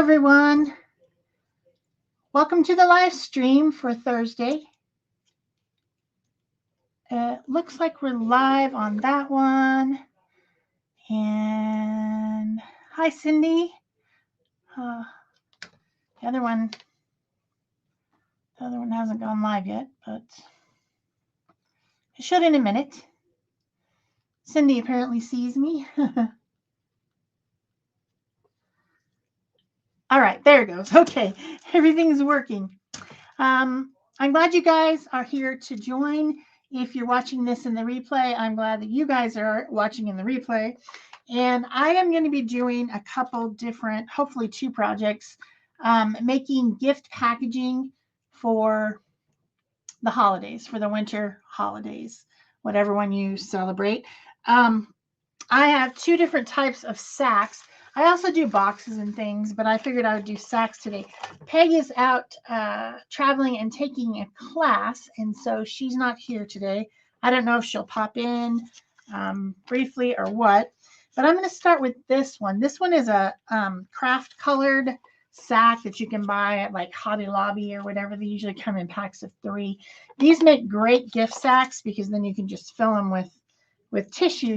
everyone. Welcome to the live stream for Thursday. Looks like we're live on that one. And hi, Cindy. The other one hasn't gone live yet, but it should in a minute. Cindy apparently sees me. All right, there it goes. Okay, everything's working. I'm glad you guys are here to join. If you're watching this in the replay, I'm glad that you guys are watching in the replay. And I am going to be doing a couple different, hopefully 2 projects, making gift packaging for the holidays, for the winter holidays, whatever one you celebrate. I have 2 different types of sacks. I also do boxes and things, but I figured I would do sacks today. Peg is out traveling and taking a class, and so she's not here today. I don't know if she'll pop in briefly or what, but I'm going to start with this one. This one is a craft colored sack that you can buy at like Hobby Lobby or whatever. They usually come in packs of 3. These make great gift sacks because then you can just fill them with tissue,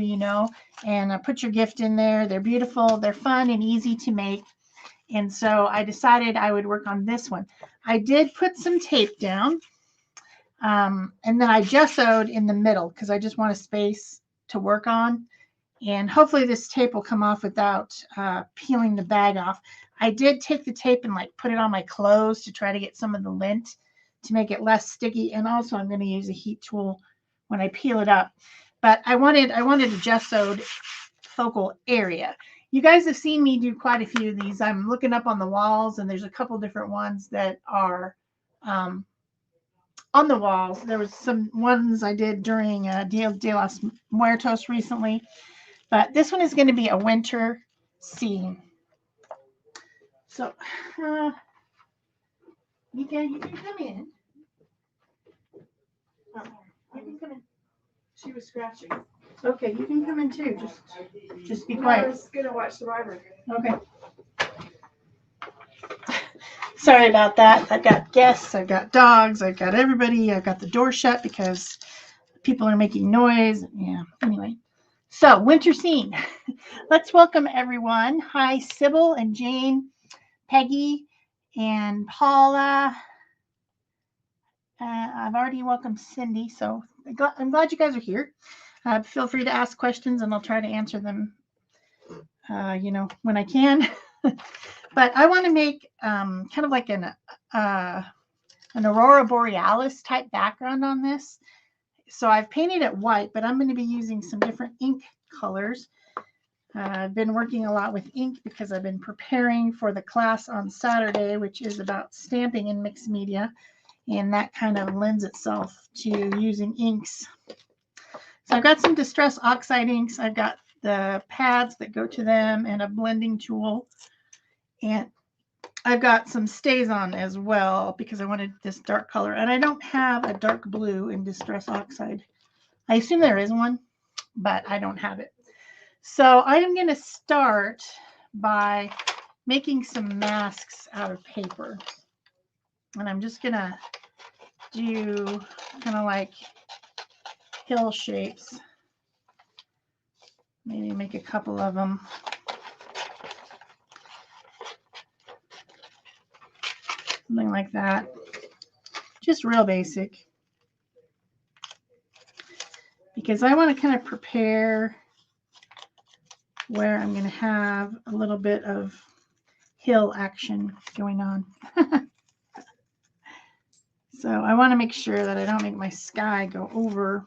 and put your gift in there. They're beautiful. They're fun and easy to make. And so I decided I would work on this one. I did put some tape down, and then I gessoed in the middle because I just want a space to work on. And hopefully this tape will come off without peeling the bag off. I did take the tape and put it on my clothes to try to get some of the lint to make it less sticky. And also I'm going to use a heat tool when I peel it up. But I wanted a gessoed focal area. You guys have seen me do quite a few of these. I'm looking up on the walls, and there's a couple different ones that are on the walls. There was some ones I did during Dia de los Muertos recently. But this one is going to be a winter scene. So you can come in. Oh, you can come in. She was scratching. Okay, you can come in too. Just be quiet. I was gonna watch Survivor. Okay. Sorry about that. I've got guests, I've got dogs, I've got everybody. I've got the door shut because people are making noise. Yeah, anyway. So, winter scene. Let's welcome everyone. Hi, Sybil and Jane, Peggy and Paula. I've already welcomed Cindy, so I'm glad you guys are here. Feel free to ask questions, and I'll try to answer them, when I can. But I want to make kind of like an Aurora Borealis type background on this. So I've painted it white, but I'm going to be using some different ink colors. I've been working a lot with ink because I've been preparing for the class on Saturday, which is about stamping in mixed media. And that kind of lends itself to using inks. So I've got some Distress Oxide inks. I've got the pads that go to them and a blending tool. And I've got some StazOn as well because I wanted this dark color. And I don't have a dark blue in Distress Oxide. I assume there is one, but I don't have it. So I am going to start by making some masks out of paper. And I'm just going to do kind of like hill shapes. Maybe make a couple of them. Something like that. Just real basic. Because I want to kind of prepare where I'm going to have a little bit of hill action going on. So I want to make sure that I don't make my sky go over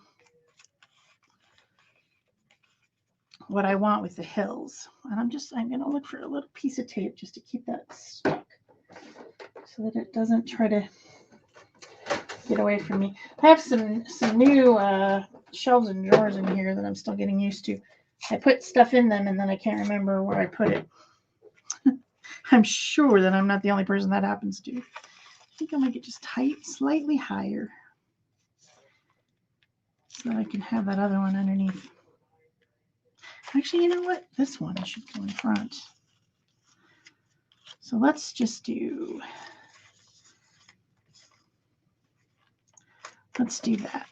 what I want with the hills. And I'm going to look for a little piece of tape just to keep that stuck so that it doesn't try to get away from me. I have some new shelves and drawers in here that I'm still getting used to. I put stuff in them and then I can't remember where I put it. I'm sure that I'm not the only person that happens to. I think I'll make it just slightly higher so I can have that other one underneath. Actually, you know what? This one should go in front. So let's just do, let's do that.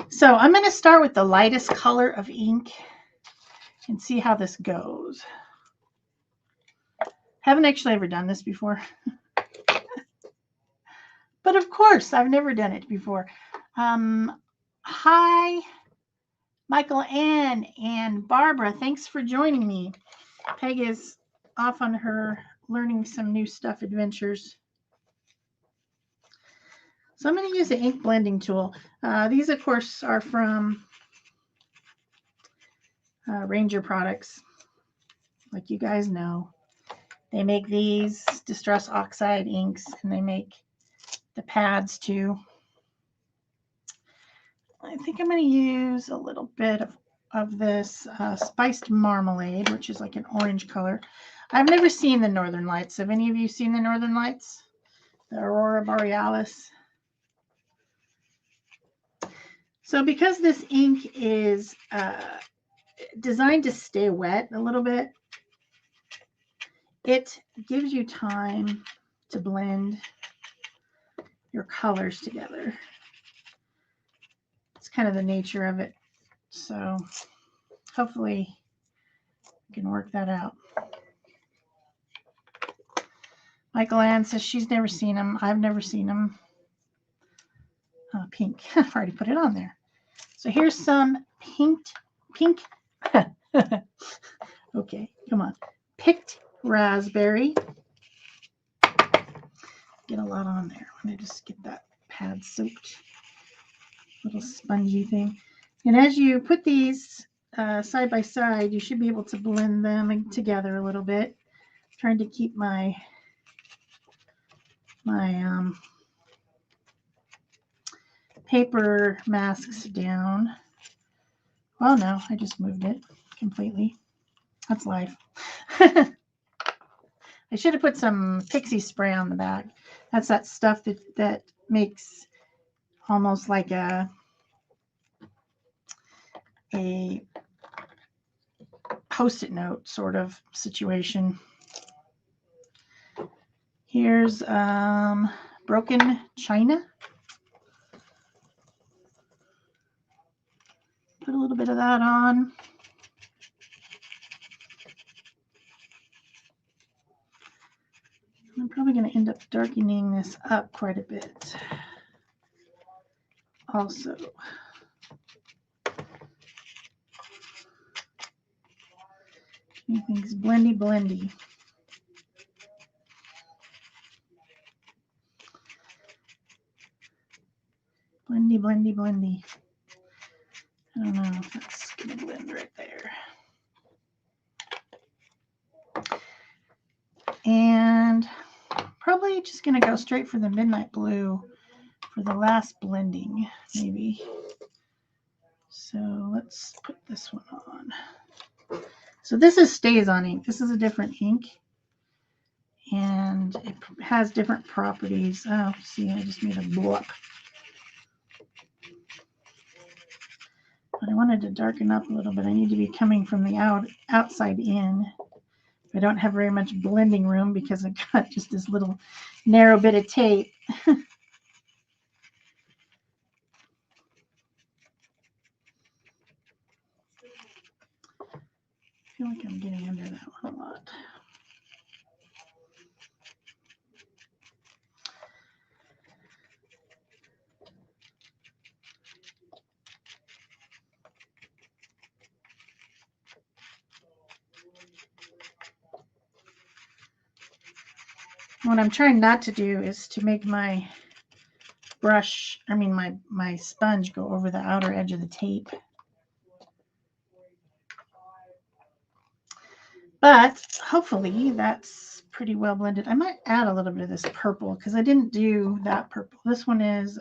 So I'm going to start with the lightest color of ink and see how this goes. Haven't actually ever done this before. But of course, I've never done it before. Hi, Michael Ann and Barbara. Thanks for joining me. Peg is off on her learning some new stuff adventures. So I'm going to use the ink blending tool. These, of course, are from Ranger Products. Like you guys know, they make these Distress Oxide inks, and they make the pads too. I think I'm going to use a little bit of this spiced marmalade, which is like an orange color. I've never seen the Northern Lights. Have any of you seen the Northern Lights? The Aurora Borealis? So because this ink is designed to stay wet a little bit, it gives you time to blend your colors together. It's kind of the nature of it. So hopefully we can work that out. Michael Ann says she's never seen them. I've never seen them. Pink. I've already put it on there. So here's some pink. Okay, come on. Picked raspberry. Get a lot on there. I'm going to just get that pad soaked. Little spongy thing. And as you put these side by side, you should be able to blend them together a little bit. I'm trying to keep my paper masks down. Oh no, I just moved it completely. That's life. I should have put some pixie spray on the back. That's that stuff that makes almost like a Post-it note sort of situation. Here's broken china. Put a little bit of that on. I'm probably going to end up darkening this up quite a bit. Also, everything's blendy. Blendy. I don't know if that's going to blend right there. And probably just going to go straight for the midnight blue for the last blending, maybe. So let's put this one on. So this is StazOn ink. This is a different ink. And it has different properties. Oh, see, I just made a blop. But I wanted to darken up a little bit. I need to be coming from the outside in. I don't have very much blending room because I got just this little narrow bit of tape. I feel like I'm getting under that one a lot. What I'm trying not to do is to make my brush, my sponge go over the outer edge of the tape. But hopefully that's pretty well blended. I might add a little bit of this purple because I didn't do that purple. This one is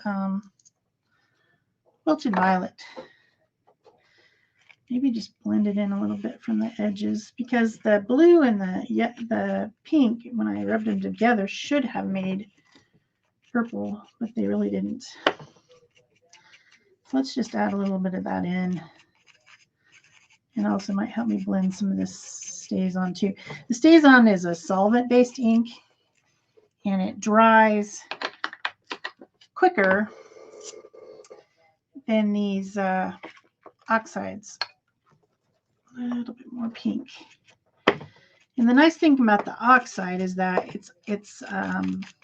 Wilted Violet. Maybe just blend it in a little bit from the edges because the blue and the pink, when I rubbed them together, should have made purple, but they really didn't. So let's just add a little bit of that in. and also might help me blend some of this StazOn too. The StazOn is a solvent-based ink, and it dries quicker than these oxides. A little bit more pink. And the nice thing about the oxide is that it's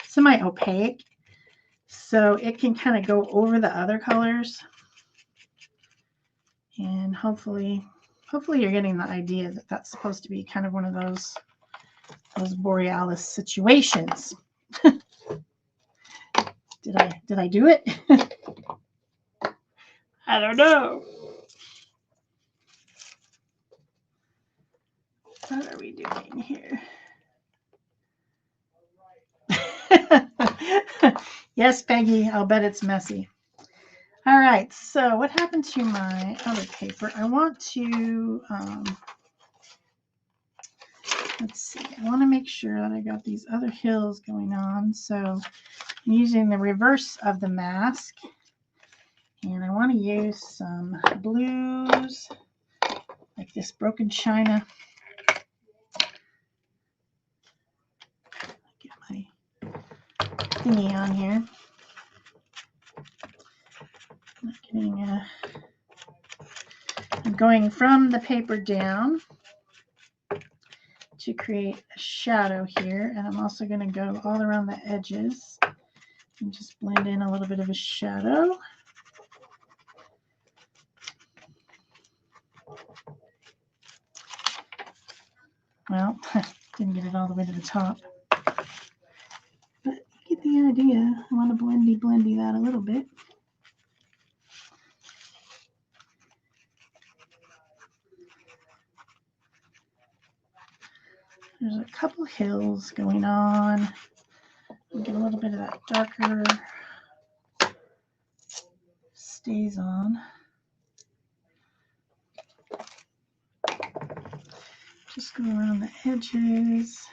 semi-opaque, so it can kind of go over the other colors. And hopefully you're getting the idea that that's supposed to be kind of one of those borealis situations. Did I do it? I don't know. What are we doing here? Yes, Peggy, I'll bet it's messy. All right, so what happened to my other paper? I want to, let's see, I want to make sure that I got these other hills going on. So I'm using the reverse of the mask, and I want to use some blues, like this broken china. Get my thingy on here. I'm going from the paper down to create a shadow here, and I'm also going to go all around the edges and just blend in a little bit of a shadow. Well, didn't get it all the way to the top, but you get the idea. I want to blendy that a little bit. There's a couple hills going on. Get a little bit of that darker StazOn. Just go around the edges.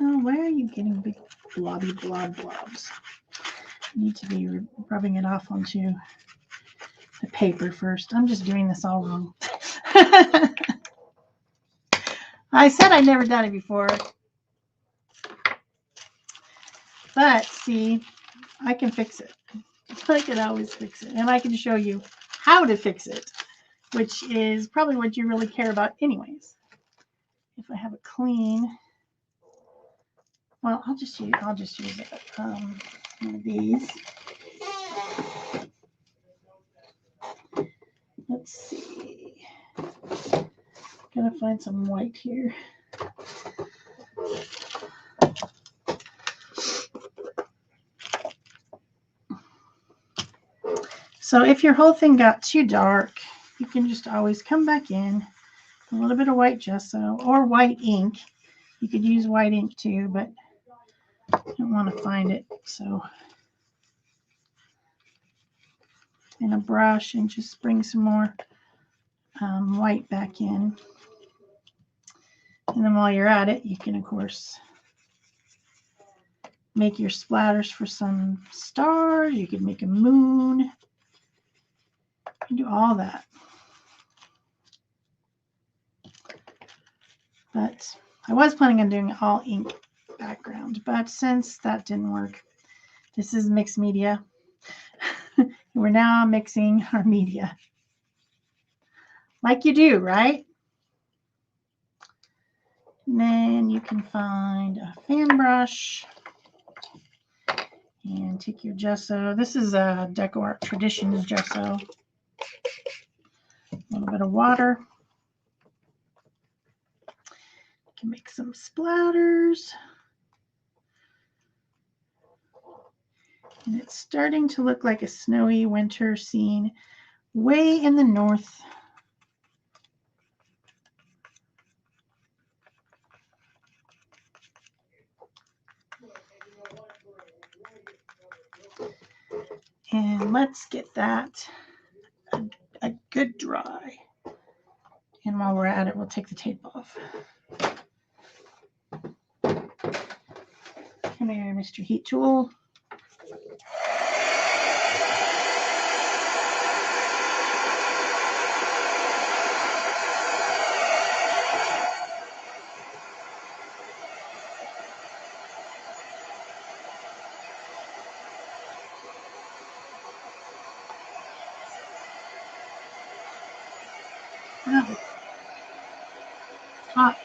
Oh, why are you getting big blobby blobs? You need to be rubbing it off onto the paper first. I'm just doing this all wrong. I said I'd never done it before. But see, I can fix it. I can always fix it. And I can show you how to fix it, which is probably what you really care about anyways. If I have a clean, well, I'll just use one of these. Let's see. Gotta find some white here. So if your whole thing got too dark, you can just always come back in, a little bit of white gesso or white ink. You could use white ink too, but I don't want to find it. So in a brush and just bring some more white back in. And then while you're at it, you can, of course, make your splatters for some stars. You could make a moon. You can do all that. But I was planning on doing all ink background, but since that didn't work, this is mixed media. We're now mixing our media. Like you do, right? And then you can find a fan brush and take your gesso. This is a Deco Art Traditions gesso. A little bit of water. You can make some splatters. And it's starting to look like a snowy winter scene way in the north. And let's get that a good dry. And while we're at it, we'll take the tape off. Come here, Mr. Heat Tool. Oh, it's hot.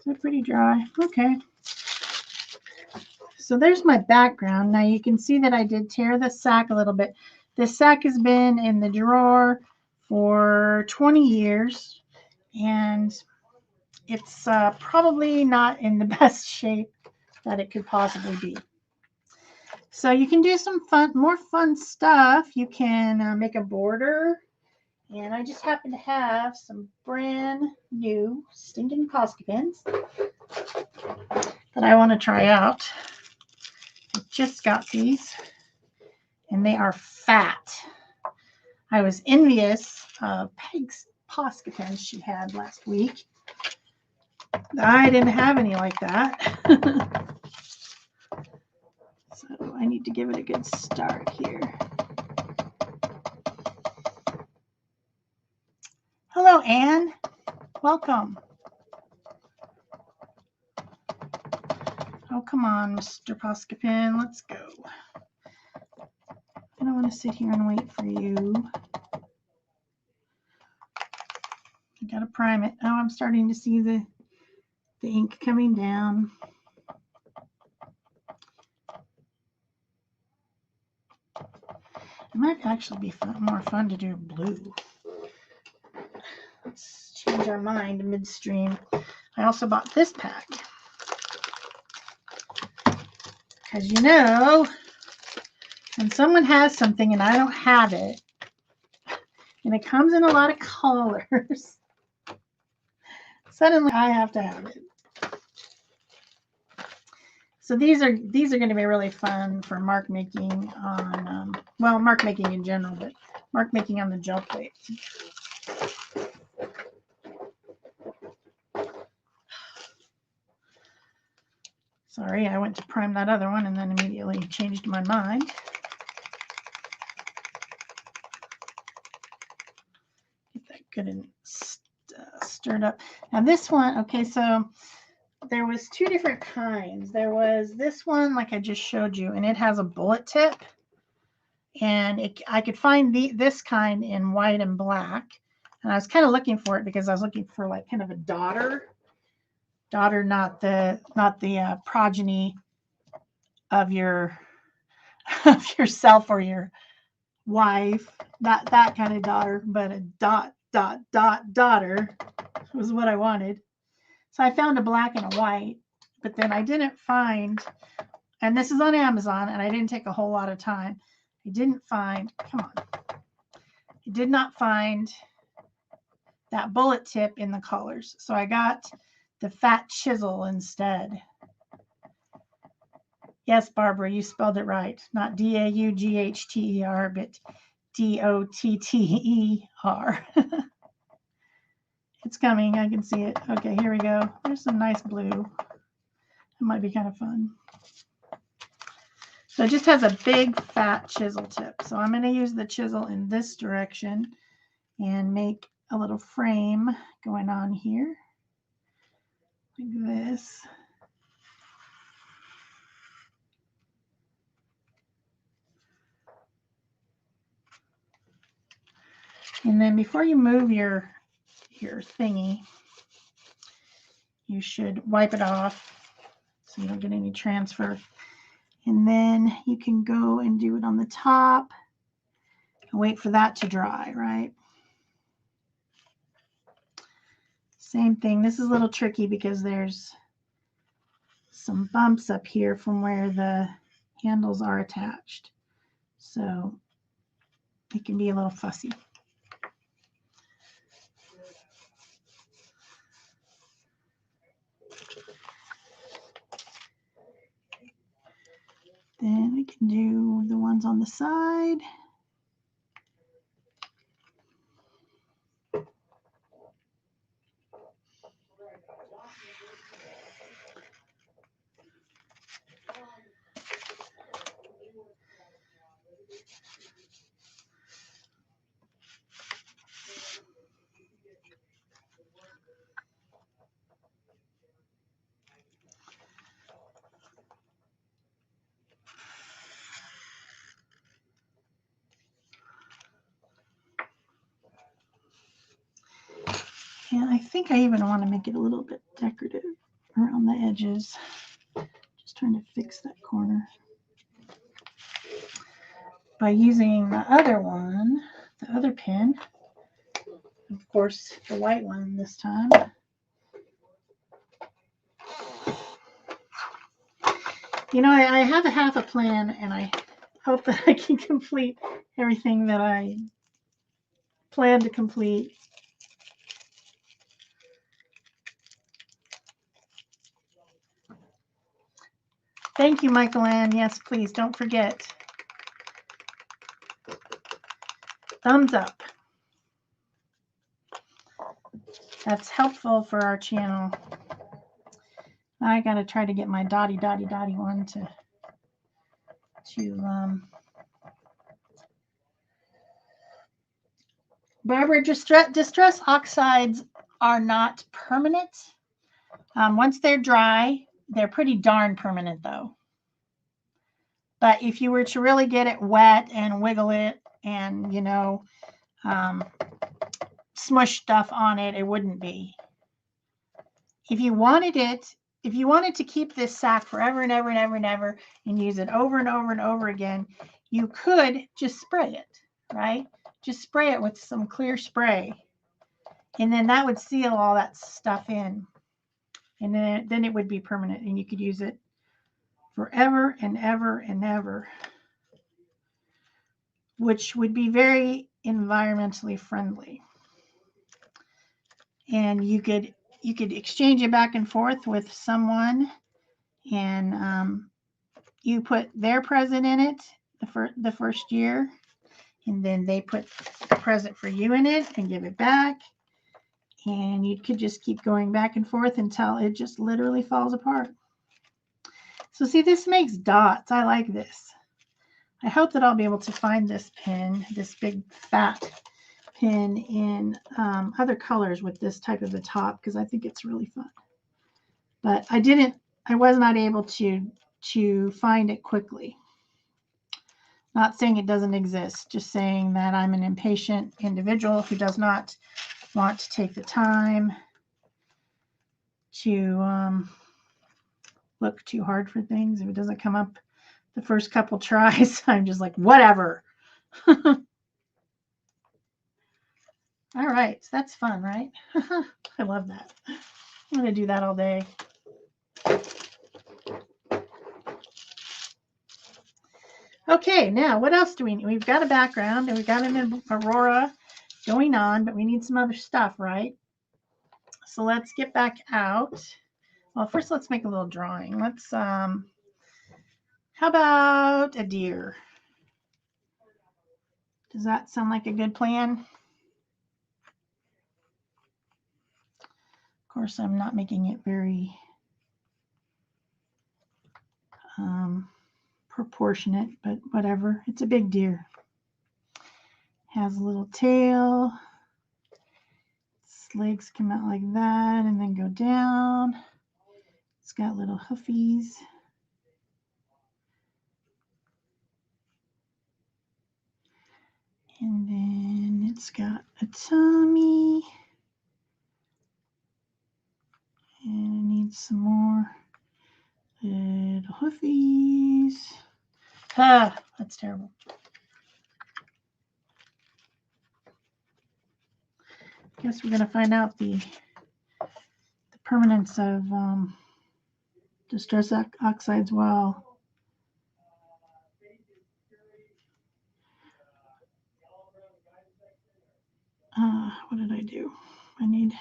They're pretty dry. Okay. So there's my background. Now you can see that I did tear the sack a little bit. This sack has been in the drawer for 20 years, and it's probably not in the best shape that it could possibly be. So you can do some more fun stuff. You can make a border. And I just happen to have some brand new stinking Posca pins that I want to try out. I just got these, and they are fat. I was envious of Peg's Posca pins she had last week. I didn't have any like that. So I need to give it a good start here. Hello, Anne. Welcome. Oh, come on, Mr. Posca pin. Let's go. I don't want to sit here and wait for you. I gotta prime it. Oh, I'm starting to see the ink coming down. It might actually be more fun to do blue. Let's change our mind midstream. I also bought this pack. Because you know, when someone has something and I don't have it, and it comes in a lot of colors, suddenly I have to have it. So these are going to be really fun for mark making on, well, mark making in general, but mark making on the gel plate. Sorry, I went to prime that other one and then immediately changed my mind. Get that good and stirred up. Now this one, okay, so there was two different kinds. There was this one, like I just showed you, and it has a bullet tip. And I could find this kind in white and black. And I was kind of looking for it because I was looking for like kind of a daughter, not the progeny of your of yourself or your wife, not that kind of daughter, but a daughter was what I wanted. So I found a black and a white, but then I didn't find, and this is on Amazon, and I didn't take a whole lot of time. I didn't find, come on, I did not find that bullet tip in the colors. So I got the fat chisel instead. Yes, Barbara, you spelled it right. Not D-A-U-G-H-T-E-R, but D-O-T-T-E-R. It's coming. I can see it. Okay, here we go. There's some nice blue. It might be kind of fun. So it just has a big fat chisel tip. So I'm going to use the chisel in this direction and make a little frame going on here like this. And then before you move your thingy, you should wipe it off so you don't get any transfer. And then you can go and do it on the top and wait for that to dry, right? Same thing. This is a little tricky because there's some bumps up here from where the handles are attached. So it can be a little fussy. Then we can do the ones on the side. And I think I even want to make it a little bit decorative around the edges. Just trying to fix that corner. By using the other one, the other pin, of course, the white one this time. You know, I have a half a plan, and I hope that I can complete everything that I plan to complete. Thank you, Michael Ann. Yes, please don't forget. Thumbs up. That's helpful for our channel. I got to try to get my dotty one to Barbara, distress oxides are not permanent. Once they're dry, they're pretty darn permanent though. But if you were to really get it wet and wiggle it and, you know, smush stuff on it, it wouldn't be. If you wanted to keep this sack forever and ever and ever and ever and use it over and over and over again, you could just spray it, right? Just spray it with some clear spray. And then that would seal all that stuff in. And then it would be permanent and you could use it forever and ever and ever, which would be very environmentally friendly. And you could exchange it back and forth with someone, and you put their present in it the first year, and then they put a present for you in it and give it back, and you could just keep going back and forth until it just literally falls apart. So see, this makes dots. I like this. I hope that I'll be able to find this pin, this big fat pin, in other colors with this type of a top, because I think it's really fun. But I was not able to find it quickly. Not saying it doesn't exist, just saying that I'm an impatient individual who does not want to take the time to look too hard for things. If it doesn't come up the first couple tries, I'm just like, whatever. All right, so that's fun, right? I love that. I'm going to do that all day. Okay, now what else do we need? We've got a background and we've got an aurora going on, but we need some other stuff, right? So let's get back out. Well, first let's make a little drawing. Let's, how about a deer? Does that sound like a good plan? Of course, I'm not making it very proportionate, but whatever. It's a big deer. Has a little tail. Its legs come out like that and then go down. It's got little hoofies. And then it's got a tummy. And it needs some more little hoofies. Ah, that's terrible. Guess we're going to find out the permanence of distress oxides while what did I do? I need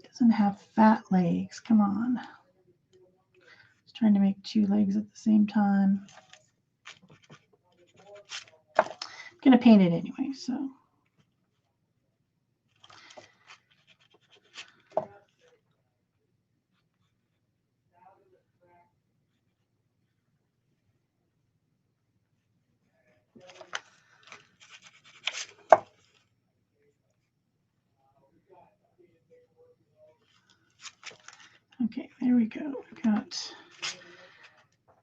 doesn't have fat legs. Come on. I was trying to make 2 legs at the same time. I'm gonna paint it anyway, so. Okay, there we go.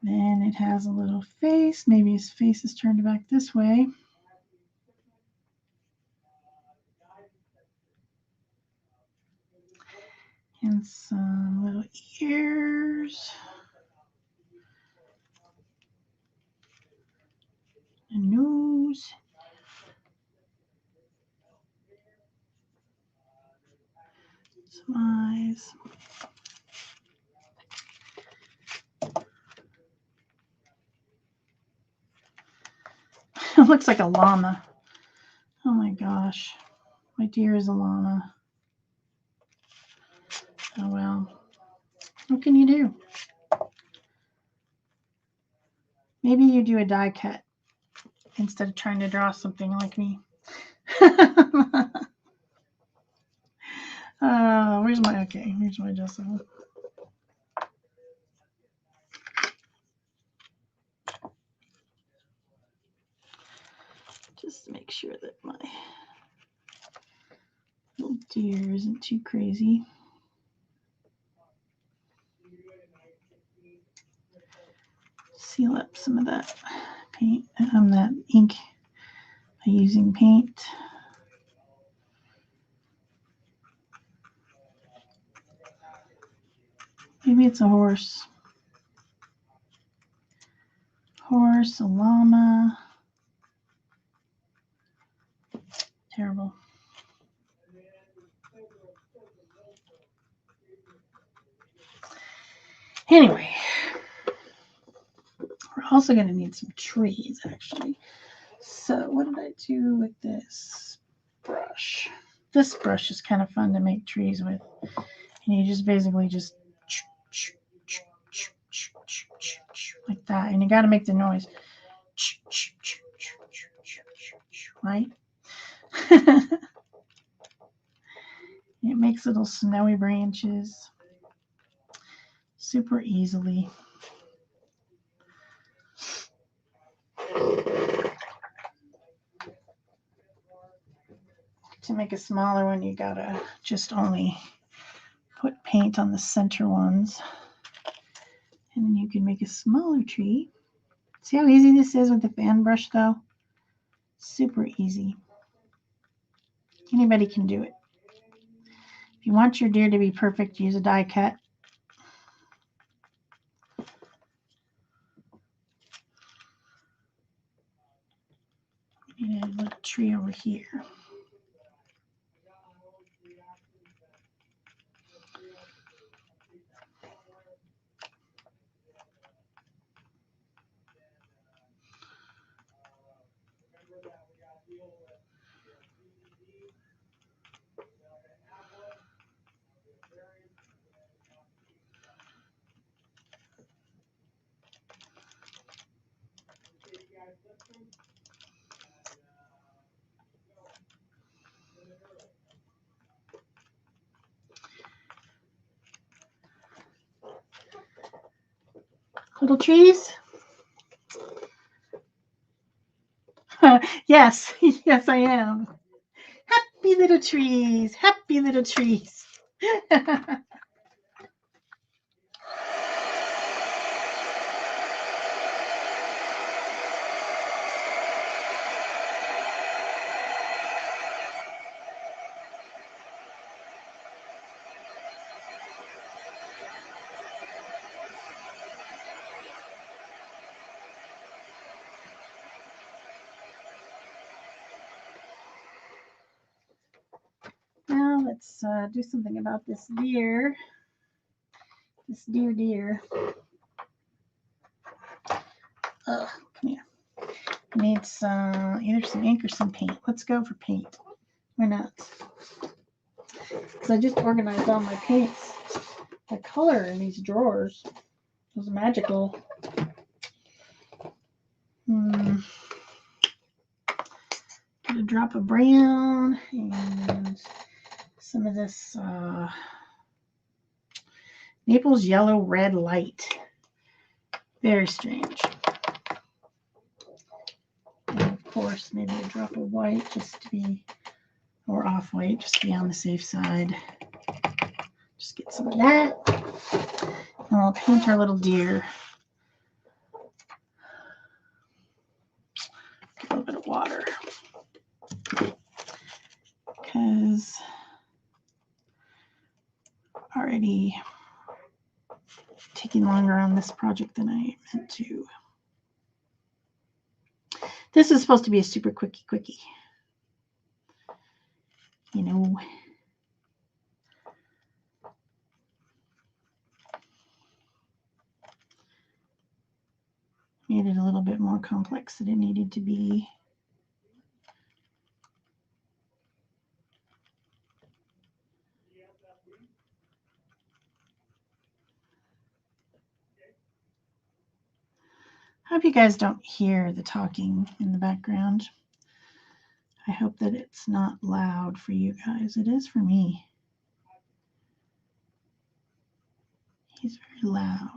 Then it has a little face. Maybe his face is turned back this way. And some little ears. A nose. Some eyes. It looks like a llama. Oh my gosh. My dear is a llama. Oh well. What can you do? Maybe you do a die cut instead of trying to draw something like me. Where's my Jessica? Just to make sure that my little deer isn't too crazy. Seal up some of that paint, that ink by using paint. Maybe it's a horse. Horse, a llama. Terrible. Anyway, we're also going to need some trees, actually. So what did I do with this brush? This brush is kind of fun to make trees with. And you just basically just like that. And you got to make the noise. Right? It makes little snowy branches super easily. To make a smaller one, you gotta just only put paint on the center ones. And then you can make a smaller tree. See how easy this is with the fan brush though? Super easy. Anybody can do it. If you want your deer to be perfect, use a die cut. We need a little tree over here. Little trees. Yes, yes, I am. Happy little trees. Happy little trees. Now let's do something about this deer. This deer. Ugh, come here. Needs either some ink or some paint. Let's go for paint. Why not? Because I just organized all my paints. The color in these drawers was magical. Get a drop of brown and some of this Naples yellow red light. Very strange. And of course, maybe a drop of white just to be, or off white just to be on the safe side. Just get some of that. And we'll paint our little deer. Get a little bit of water. Because already taking longer on this project than I meant to. This is supposed to be a super quickie. You know. Made it a little bit more complex than it needed to be. I hope you guys don't hear the talking in the background. I hope that it's not loud for you guys. It is for me. He's very loud.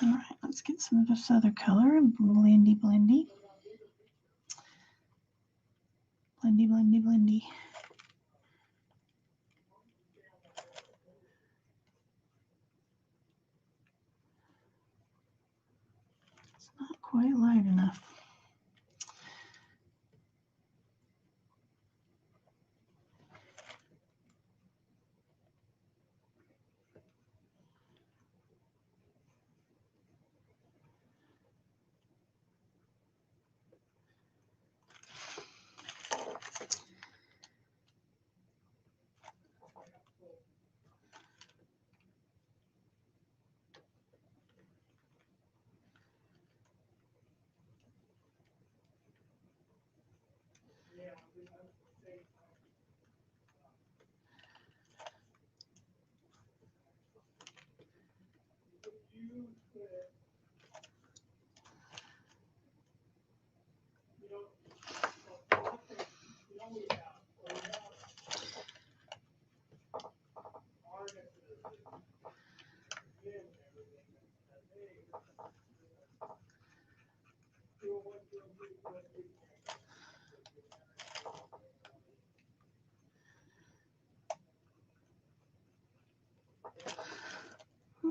All right, let's get some of this other color. Blendy. Blendy. It's not quite light enough.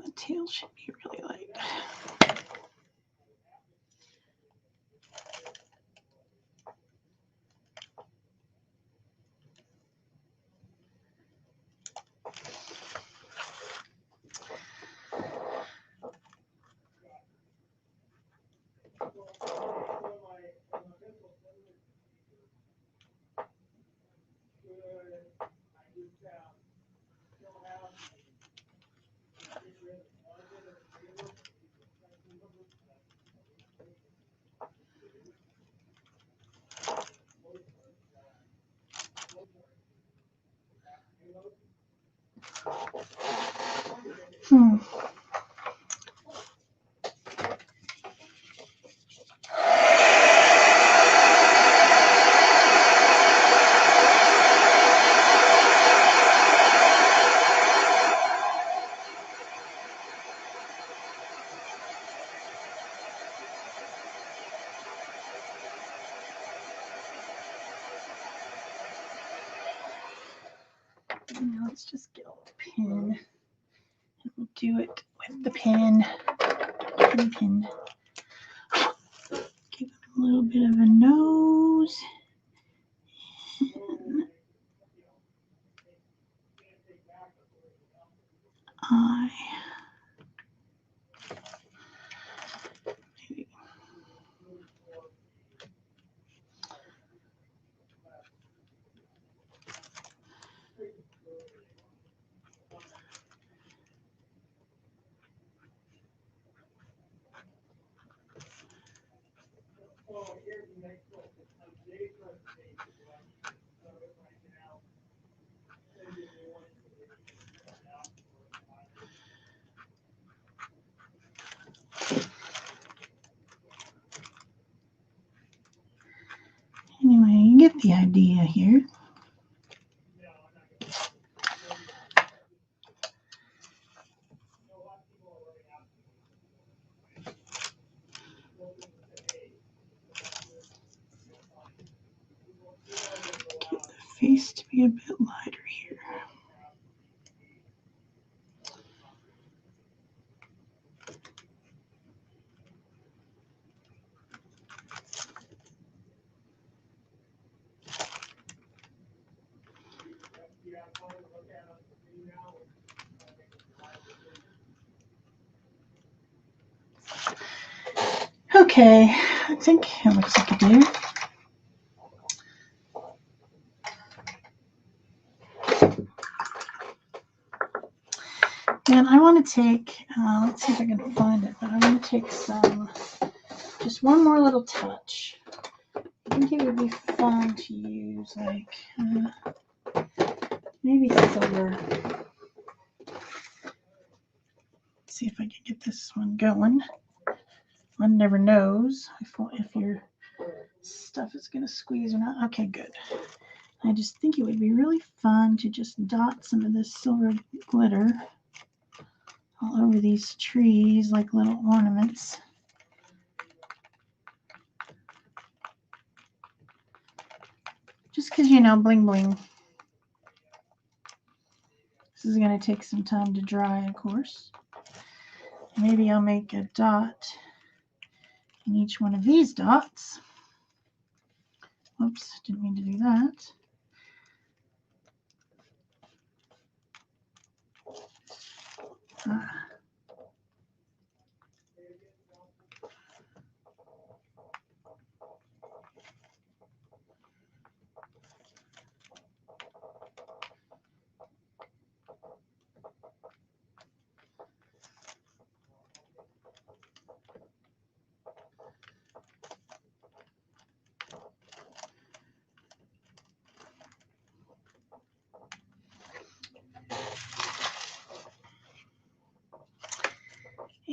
The tail should be really light. Now let's just get a pin. And we'll do it with the pin. Pin. Give it a little bit of a nose. Eye. Maybe. Anyway, you get the idea here. Get the face to be a bit lighter here. Okay, I think it looks like a deer. And I want to take, let's see if I can find it, but I want to take just one more little touch. I think it would be fun to use like maybe silver. Let's see if I can get this one going. One never knows if your stuff is going to squeeze or not. Okay, good. I just think it would be really fun to just dot some of this silver glitter all over these trees like little ornaments. Just because, you know, bling bling. This is going to take some time to dry, of course. Maybe I'll make a dot in each one of these dots. Oops, didn't mean to do that.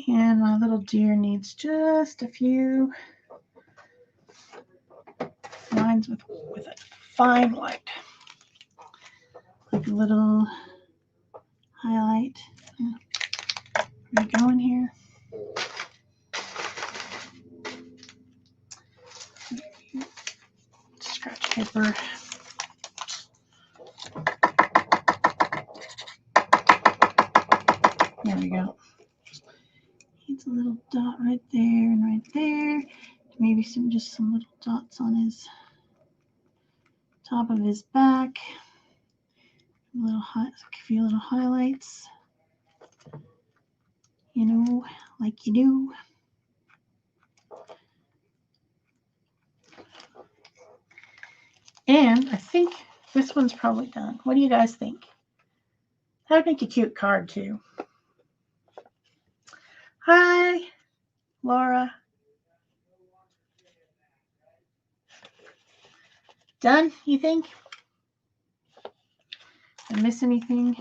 And my little deer needs just a few lines with a fine white, like a little highlight. Where we going here? Scratch paper. There we go. Needs a little dot right there and right there. Maybe some little dots on his top of his back. A few little highlights. You know, like you do. And I think this one's probably done. What do you guys think? That would make a cute card too. Hi, Laura. Done, you think? Did I miss anything?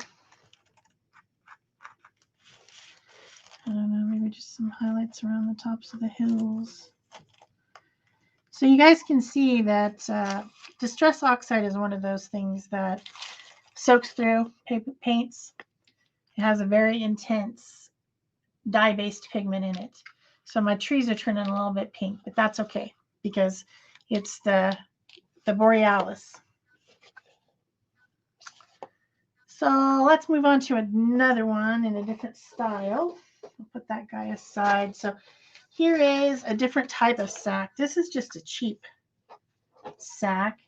I don't know, maybe just some highlights around the tops of the hills. So you guys can see that Distress Oxide is one of those things that soaks through paints. It has a very intense dye-based pigment in it. So my trees are turning a little bit pink, but that's okay because it's the Borealis. So let's move on to another one in a different style. I'll put that guy aside. So here is a different type of sack. This is just a cheap sack,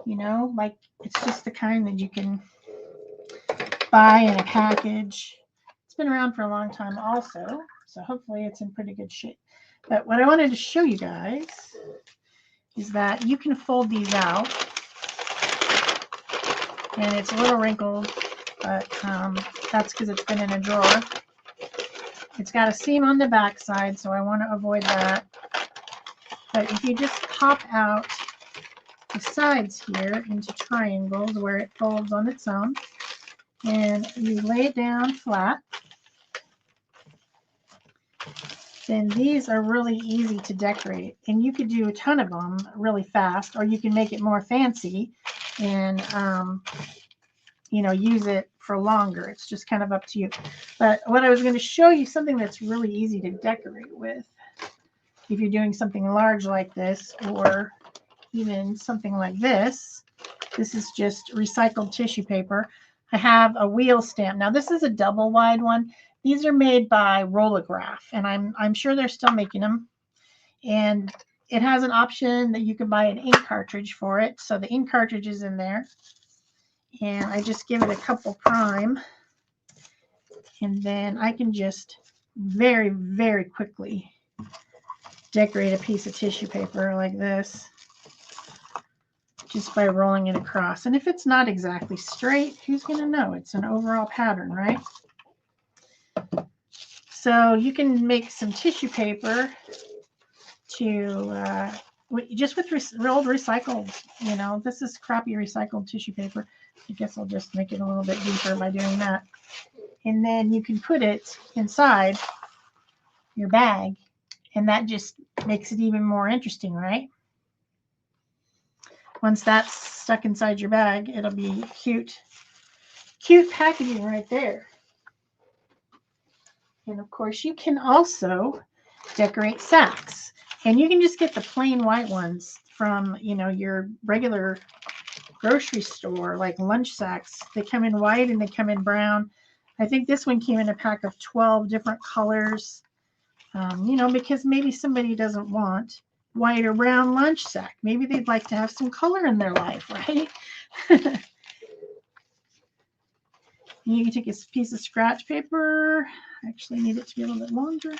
you know, like it's just the kind that you can buy in a package. It's been around for a long time also, so hopefully it's in pretty good shape. But what I wanted to show you guys is that you can fold these out, and it's a little wrinkled, but that's because it's been in a drawer. It's got a seam on the back side, so I want to avoid that. But if you just pop out the sides here into triangles where it folds on its own, and you lay it down flat, then these are really easy to decorate. And you could do a ton of them really fast, or you can make it more fancy and you know, use it for longer. It's just kind of up to you. But what I was going to show you, something that's really easy to decorate with, if you're doing something large like this, or even something like this. This is just recycled tissue paper. I have a wheel stamp. Now this is a double wide one. These are made by Rollograph, and I'm sure they're still making them. And it has an option that you can buy an ink cartridge for it. So the ink cartridge is in there. And I just give it a couple prime, and then I can just very, very quickly decorate a piece of tissue paper like this just by rolling it across. And if it's not exactly straight, who's going to know? It's an overall pattern, right? So you can make some tissue paper to just with old recycled, you know, this is crappy recycled tissue paper. I guess I'll just make it a little bit deeper by doing that. And then you can put it inside your bag, and that just makes it even more interesting, right? Once that's stuck inside your bag, it'll be cute packaging right there. And of course, you can also decorate sacks, and you can just get the plain white ones from, you know, your regular grocery store, like lunch sacks. They come in white and they come in brown. I think this one came in a pack of 12 different colors, you know, because maybe somebody doesn't want white or brown lunch sack. Maybe they'd like to have some color in their life, right? You can take a piece of scratch paper. I actually need it to be a little bit longer.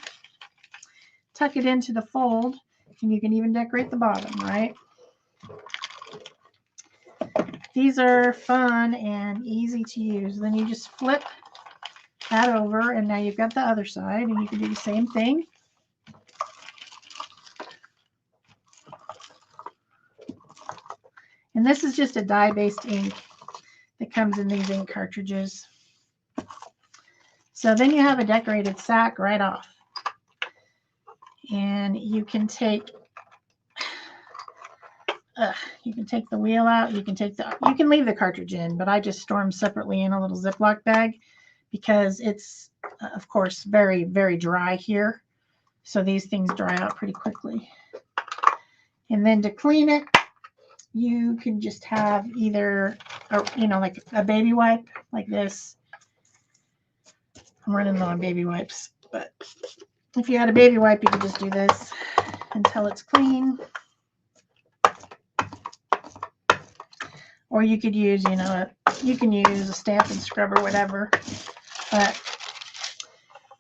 Tuck it into the fold, and you can even decorate the bottom, right? These are fun and easy to use. Then you just flip that over, and now you've got the other side, and you can do the same thing. And this is just a dye-based ink that comes in these ink cartridges. So then you have a decorated sack right off. And you can take the wheel out. You can leave the cartridge in, but I just store them separately in a little Ziploc bag because it's, of course, very, very dry here. So these things dry out pretty quickly. And then to clean it, you can just have either, you know, like a baby wipe like this. I'm running low on baby wipes, but if you had a baby wipe, you could just do this until it's clean. Or you could use, you know, you can use a stamp and scrub or whatever. But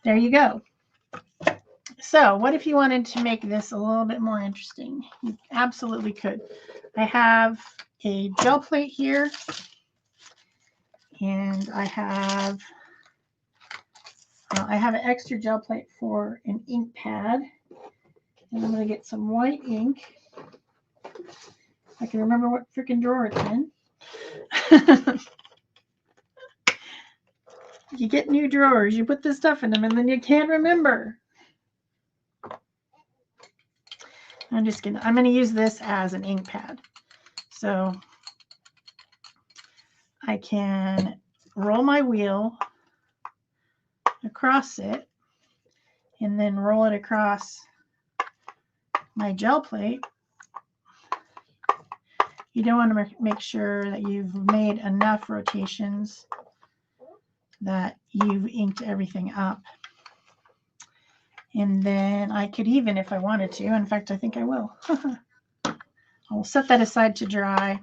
there you go. So what if you wanted to make this a little bit more interesting? You absolutely could. I have a gel plate here, and I have an extra gel plate for an ink pad. And I'm going to get some white ink. I can remember what freaking drawer it's in. You get new drawers, you put this stuff in them, and then you can't remember. I'm going to use this as an ink pad. So I can roll my wheel across it and then roll it across my gel plate. You don't want to make sure that you've made enough rotations that you've inked everything up. And then I could even, if I wanted to, in fact, I think I will. I'll set that aside to dry.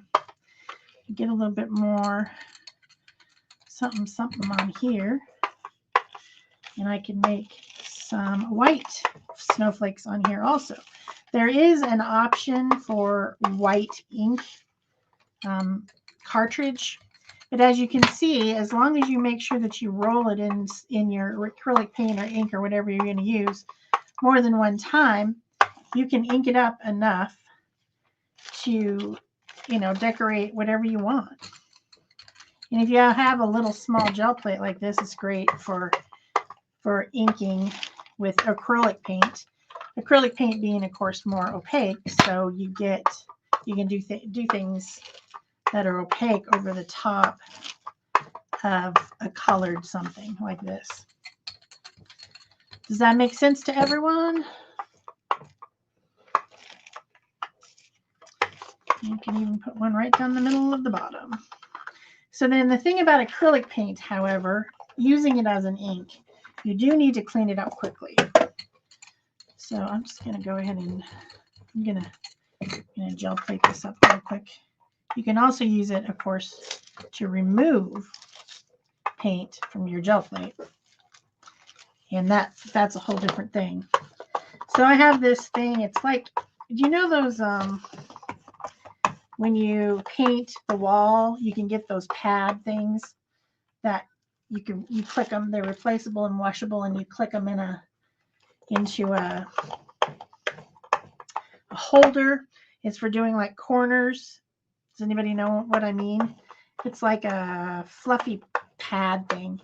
Get a little bit more something on here. And I can make some white snowflakes on here also. There is an option for white ink cartridge. But as you can see, as long as you make sure that you roll it in your acrylic paint or ink or whatever you're going to use more than one time, you can ink it up enough to, decorate whatever you want. And if you have a little small gel plate like this, it's great for inking with acrylic paint. Acrylic paint being, of course, more opaque, so you can do things that are opaque over the top of a colored something like this. Does that make sense to everyone? You can even put one right down the middle of the bottom. So then the thing about acrylic paint, however, using it as an ink, you do need to clean it up quickly. So I'm just going to go ahead and I'm going to gel plate this up real quick. You can also use it, of course, to remove paint from your gel plate. And that's a whole different thing. So I have this thing. It's like, do you know those, when you paint the wall, you can get those pad things that you click them. They're replaceable and washable, and you click them into a holder. It's for doing like corners. Does anybody know what I mean? It's like a fluffy pad thing.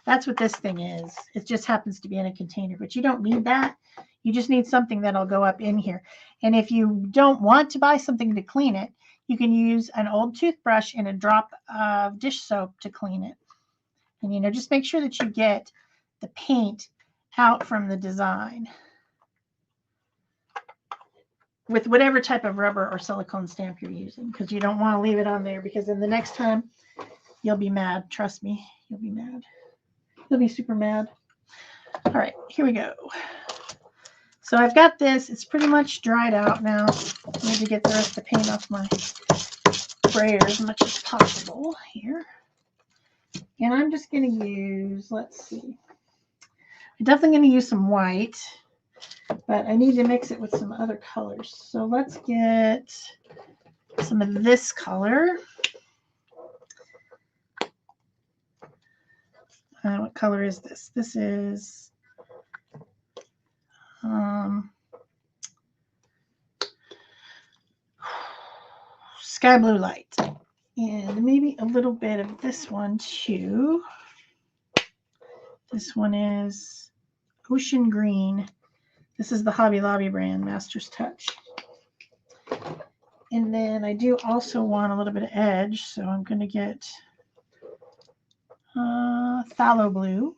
That's what this thing is. It just happens to be in a container, but you don't need that. You just need something that'll go up in here. And if you don't want to buy something to clean it, you can use an old toothbrush and a drop of dish soap to clean it. And, just make sure that you get the paint out from the design with whatever type of rubber or silicone stamp you're using, because you don't want to leave it on there, because then the next time you'll be mad. Trust me, you'll be mad. You'll be super mad. All right, here we go. So I've got this. It's pretty much dried out now. I need to get the rest of the paint off my sprayer as much as possible here. And I'm just going to use, let's see. I'm definitely going to use some white, but I need to mix it with some other colors. So let's get some of this color. What color is this? This is sky blue light. And maybe a little bit of this one too. This one is ocean green. This is the Hobby Lobby brand, Master's Touch. And then I do also want a little bit of edge, so I'm going to get phthalo blue.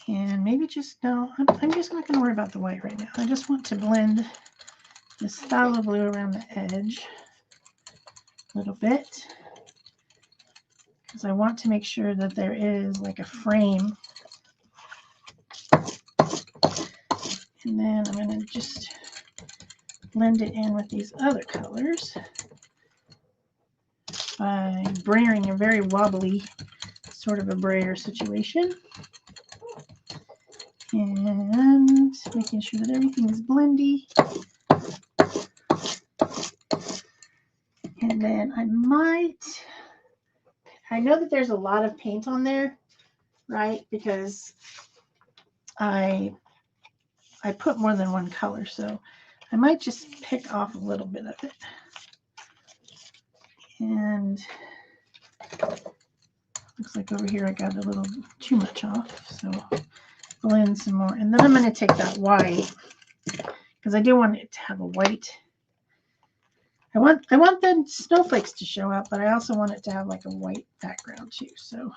And maybe just, no, I'm just not going to worry about the white right now. I just want to blend this phthalo blue around the edge a little bit, because I want to make sure that there is like a frame. And then I'm going to just blend it in with these other colors by brayering, a very wobbly sort of a brayer situation. And making sure that everything is blendy. And then I know that there's a lot of paint on there, right? Because I put more than one color, so I might just pick off a little bit of it. And looks like over here I got a little too much off, so blend some more. And then I'm going to take that white, because I do want it to have a white. I want the snowflakes to show up, but I also want it to have like a white background too. So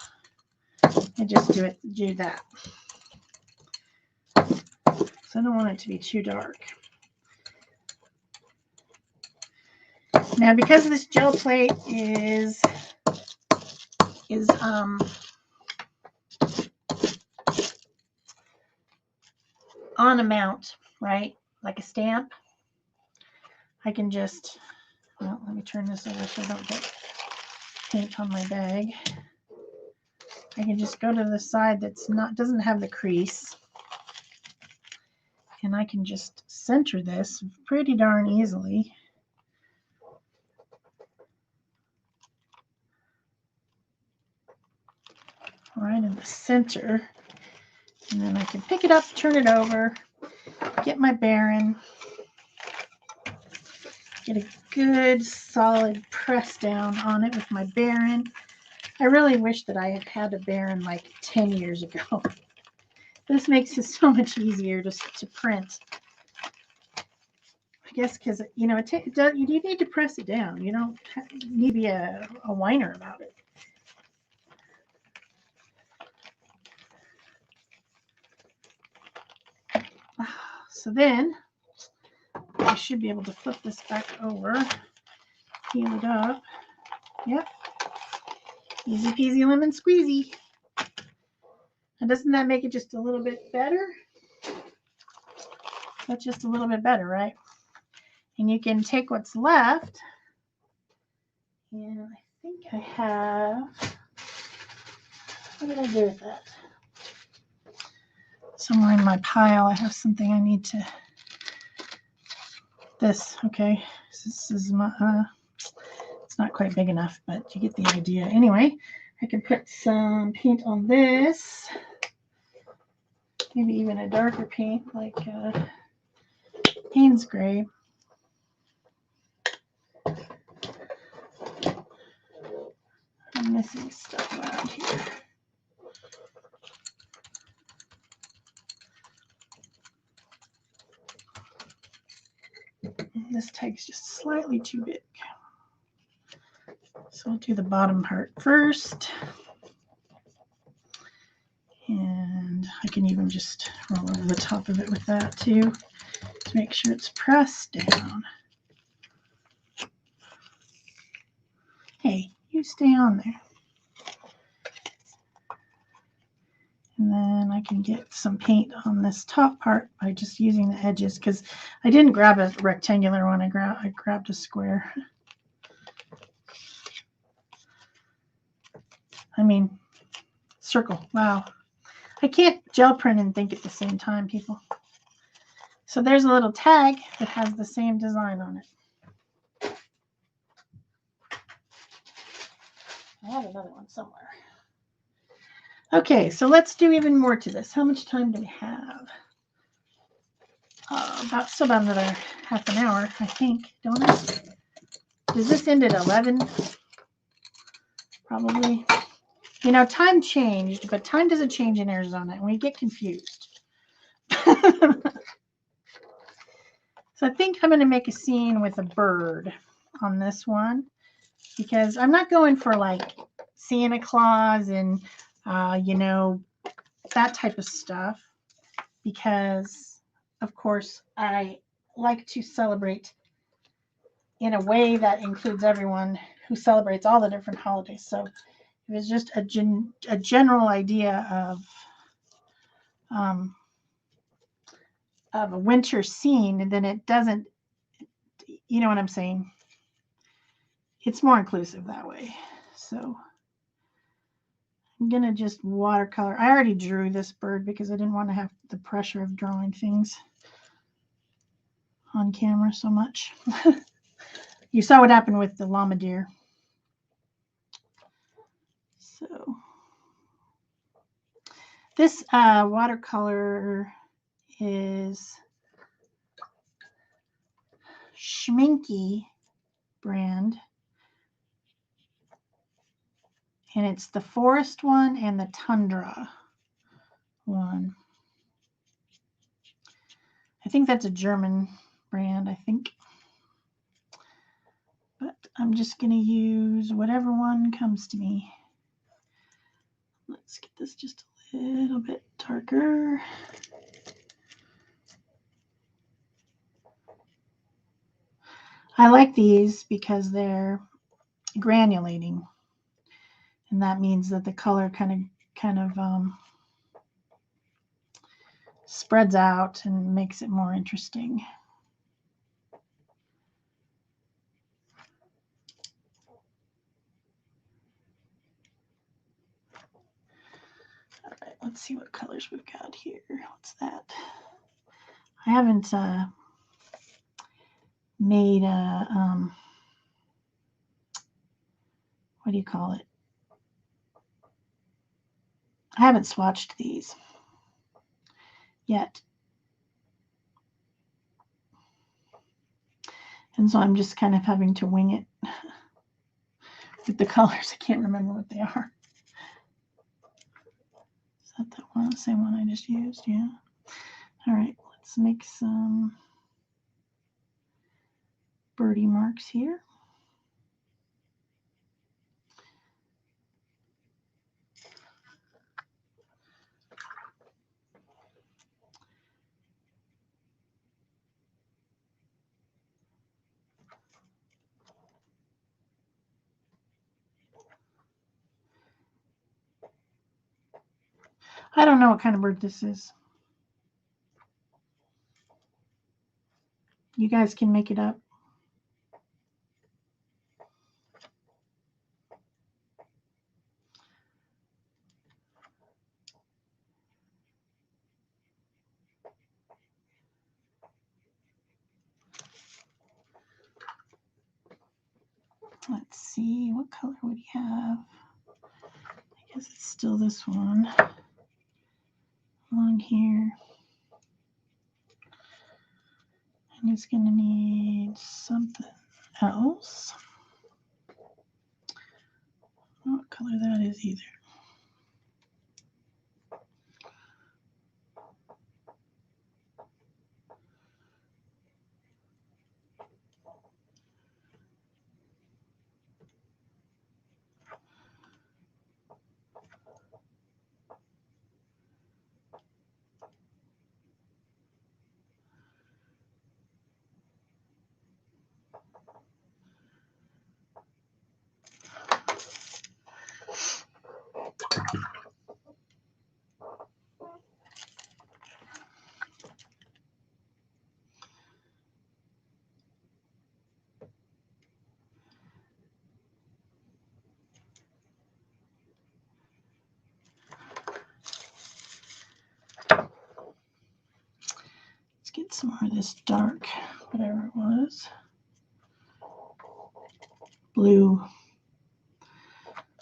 I just do that. So I don't want it to be too dark. Now, because this gel plate is on a mount, right? Like a stamp. I can just, well, let me turn this over so I don't get paint on my bag. I can just go to the side that's doesn't have the crease. And I can just center this pretty darn easily. Right in the center. And then I can pick it up, turn it over, get my bearing, get a good solid press down on it with my bearing. I really wish that I had had a bearing like 10 years ago. This makes it so much easier to print. I guess because, you know, you need to press it down. You don't need to be a whiner about it. So then I should be able to flip this back over, peel it up. Yep. Easy peasy lemon squeezy. And doesn't that make it just a little bit better? That's just a little bit better, right? And you can take what's left. And I think I have, what did I do with that? Somewhere in my pile, I have something I need to, this, okay. This is my, it's not quite big enough, but you get the idea. Anyway, I can put some paint on this. Maybe even a darker paint like Payne's Gray. I'm missing stuff around here. This tag's just slightly too big. So I'll do the bottom part first. And I can even just roll over the top of it with that too, to make sure it's pressed down. Hey, you stay on there. And then I can get some paint on this top part by just using the edges, because I didn't grab a rectangular one, I grabbed a square. I mean, circle, wow. I can't gel print and think at the same time, people. So there's a little tag that has the same design on it. I have another one somewhere. Okay, so let's do even more to this. How much time do we have? About another half an hour, I think, don't it? Does this end at 11? Probably. You know, time changed, but time doesn't change in Arizona, and we get confused. So I think I'm going to make a scene with a bird on this one, because I'm not going for like Santa Claus and, you know, that type of stuff, because, of course, I like to celebrate in a way that includes everyone who celebrates all the different holidays. So if it's just a general idea of a winter scene, and then it doesn't, you know what I'm saying? It's more inclusive that way. So I'm going to just watercolor. I already drew this bird because I didn't want to have the pressure of drawing things on camera so much. You saw what happened with the llama deer. So this watercolor is Schminky brand. And it's the forest one and the tundra one. I think that's a German brand, I think. But I'm just going to use whatever one comes to me. Let's get this just a little bit darker. I like these because they're granulating, and that means that the color kind of spreads out and makes it more interesting. All right, let's see what colors we've got here. What's that? I haven't made a, what do you call it? I haven't swatched these yet. And so I'm just kind of having to wing it with the colors. I can't remember what they are. Is that the one, the same one I just used? Yeah. All right, let's make some birdie marks here. I don't know what kind of bird this is. You guys can make it up. Let's see, what color would he have? I guess it's still this one along here. And he's going to need something else. I don't know what color that is either. Let's get some more of this dark, whatever it was. Blue.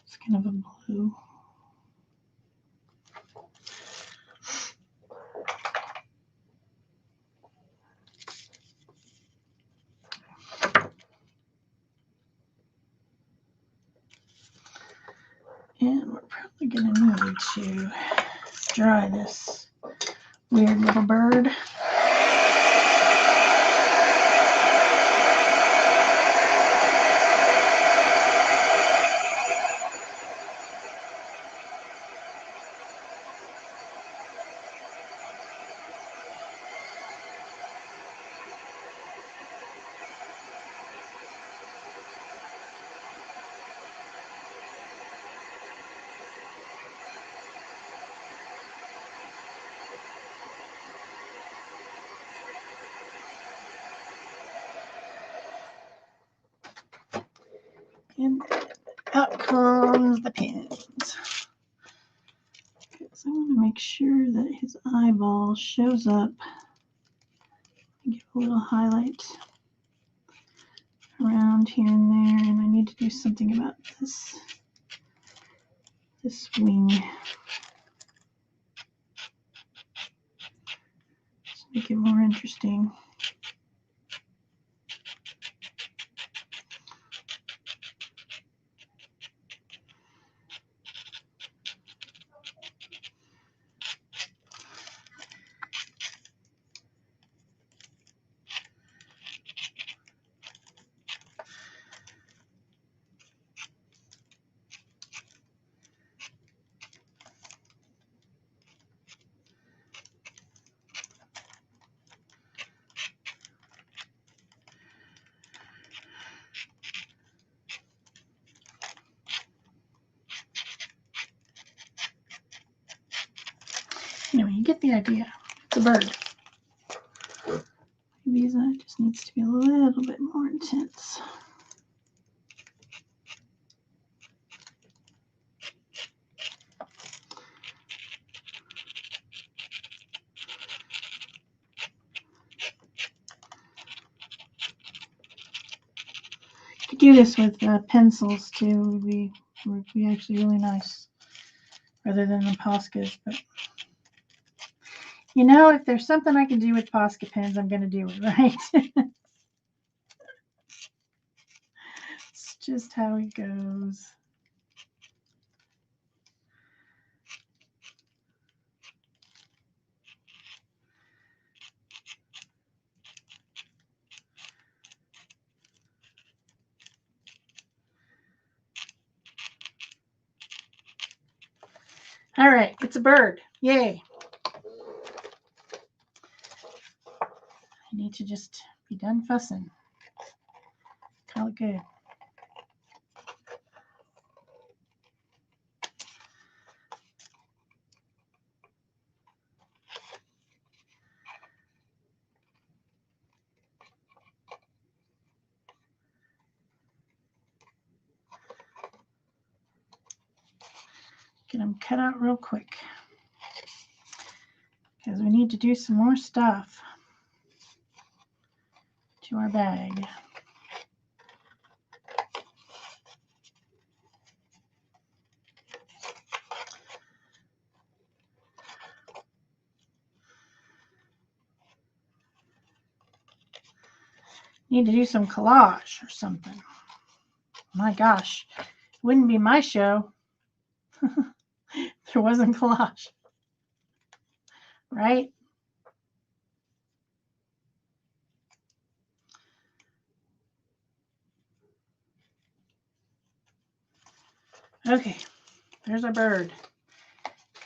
It's kind of a blue. And we're probably going to need to dry this weird little bird. And out comes the pins. Okay, so I want to make sure that his eyeball shows up. Give a little highlight around here and there, and I need to do something about this wing. Just make it more interesting. get the idea. It's a bird. Maybe that just needs to be a little bit more intense. You could do this with pencils too. Would be actually really nice, rather than the Poscas. But you know, if there's something I can do with Posca pens, I'm going to do it, right? It's just how it goes. All right, it's a bird. Yay. I need to just be done fussing. Call it good. Get them cut out real quick, because we need to do some more stuff to our bag. Need to do some collage or something. My gosh, it wouldn't be my show if there wasn't collage, right? Okay, there's our bird.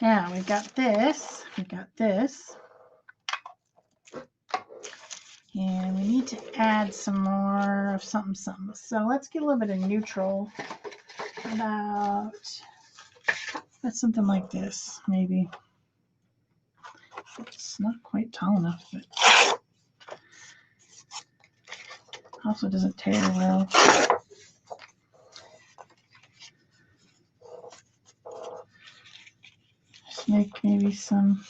Now we've got this, and we need to add some more of something. So let's get a little bit of neutral. That's something like this, maybe. It's not quite tall enough, but also doesn't tear well. Just make maybe some.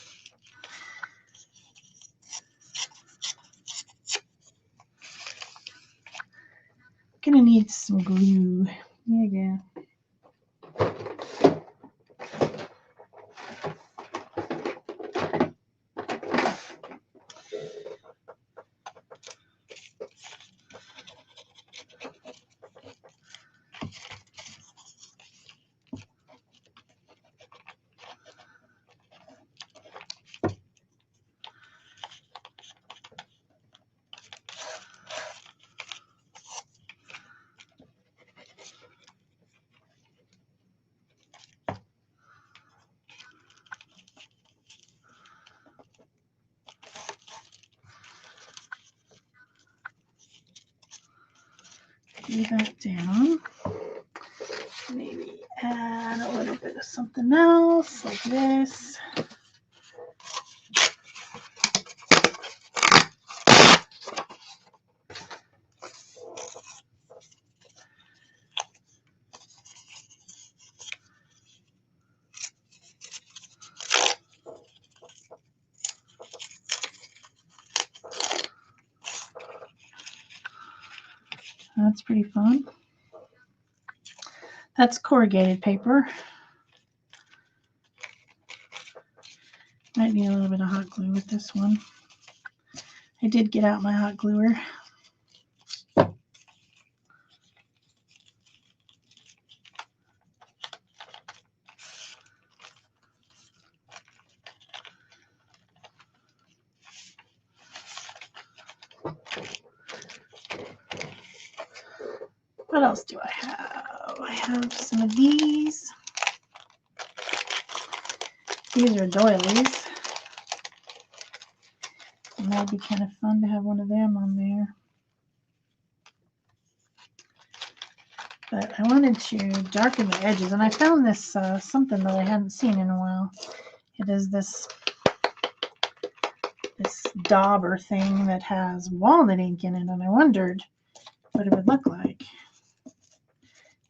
Gonna need some glue. Yeah. Glue that down. Maybe add a little bit of something else like this. That's pretty fun. That's corrugated paper. Might need a little bit of hot glue with this one. I did get out my hot gluer. What else do I have? I have some of these. These are doilies. It might be kind of fun to have one of them on there. But I wanted to darken the edges, and I found this something that I hadn't seen in a while. It is this this dauber thing that has walnut ink in it, and I wondered what it would look like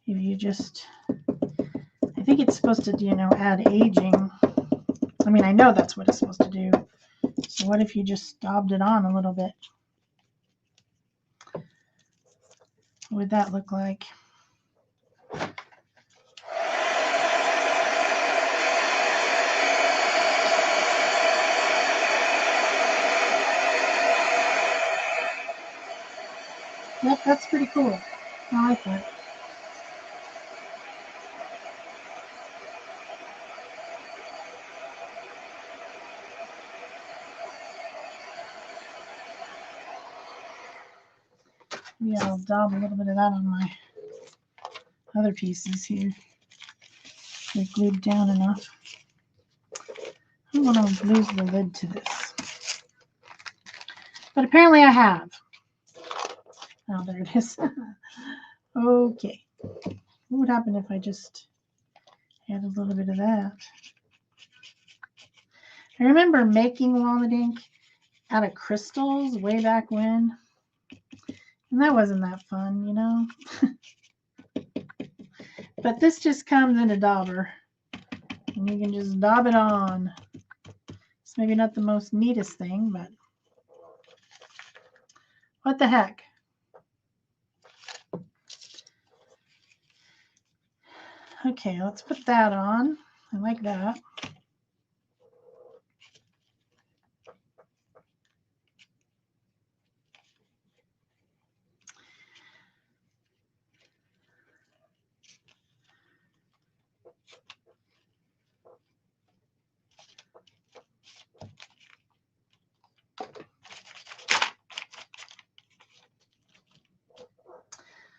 if you just, I think it's supposed to, you know, add aging. I mean, I know that's what it's supposed to do. So what if you just daubed it on a little bit? What would that look like? Yep, that's pretty cool. I like that. Maybe I'll daub a little bit of that on my other pieces here. They're glued down enough. I don't want to lose the lid to this. But apparently I have. Oh, there it is. Okay. What would happen if I just add a little bit of that? I remember making walnut ink out of crystals way back when. And that wasn't that fun, you know? But this just comes in a dauber. And you can just daub it on. It's maybe not the most neatest thing, but what the heck? Okay, let's put that on. I like that.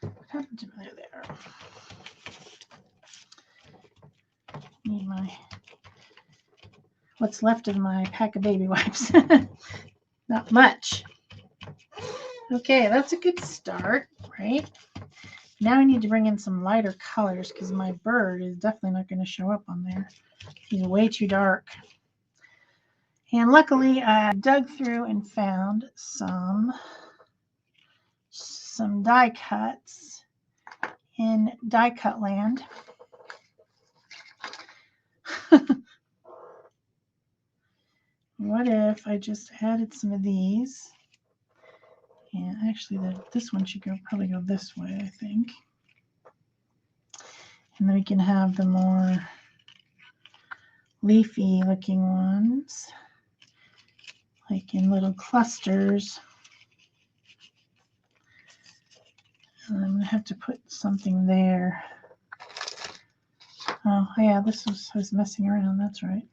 What happened to my there? Need my, what's left of my pack of baby wipes. Not much. Okay, that's a good start, right? Now I need to bring in some lighter colors because my bird is definitely not going to show up on there. He's way too dark. And luckily I dug through and found some die cuts in die cut land. What if I just added some of these? And actually this one should probably go this way, I think. And then we can have the more leafy looking ones, like in little clusters. And I'm gonna have to put something there. Oh yeah, I was messing around, that's right.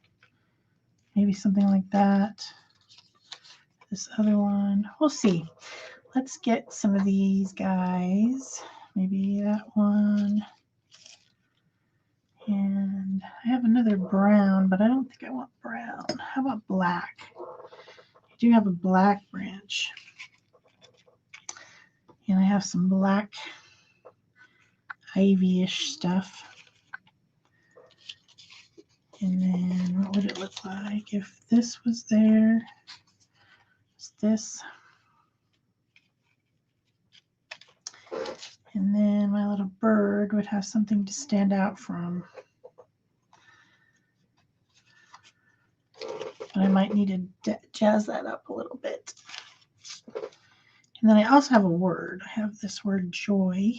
Maybe something like that. This other one, we'll see. Let's get some of these guys. Maybe that one. And I have another brown, but I don't think I want brown. How about black? I do have a black branch. And I have some black ivy-ish stuff. And then what would it look like if this was there? It's this. And then my little bird would have something to stand out from. But I might need to jazz that up a little bit. And then I also have a word. I have this word joy.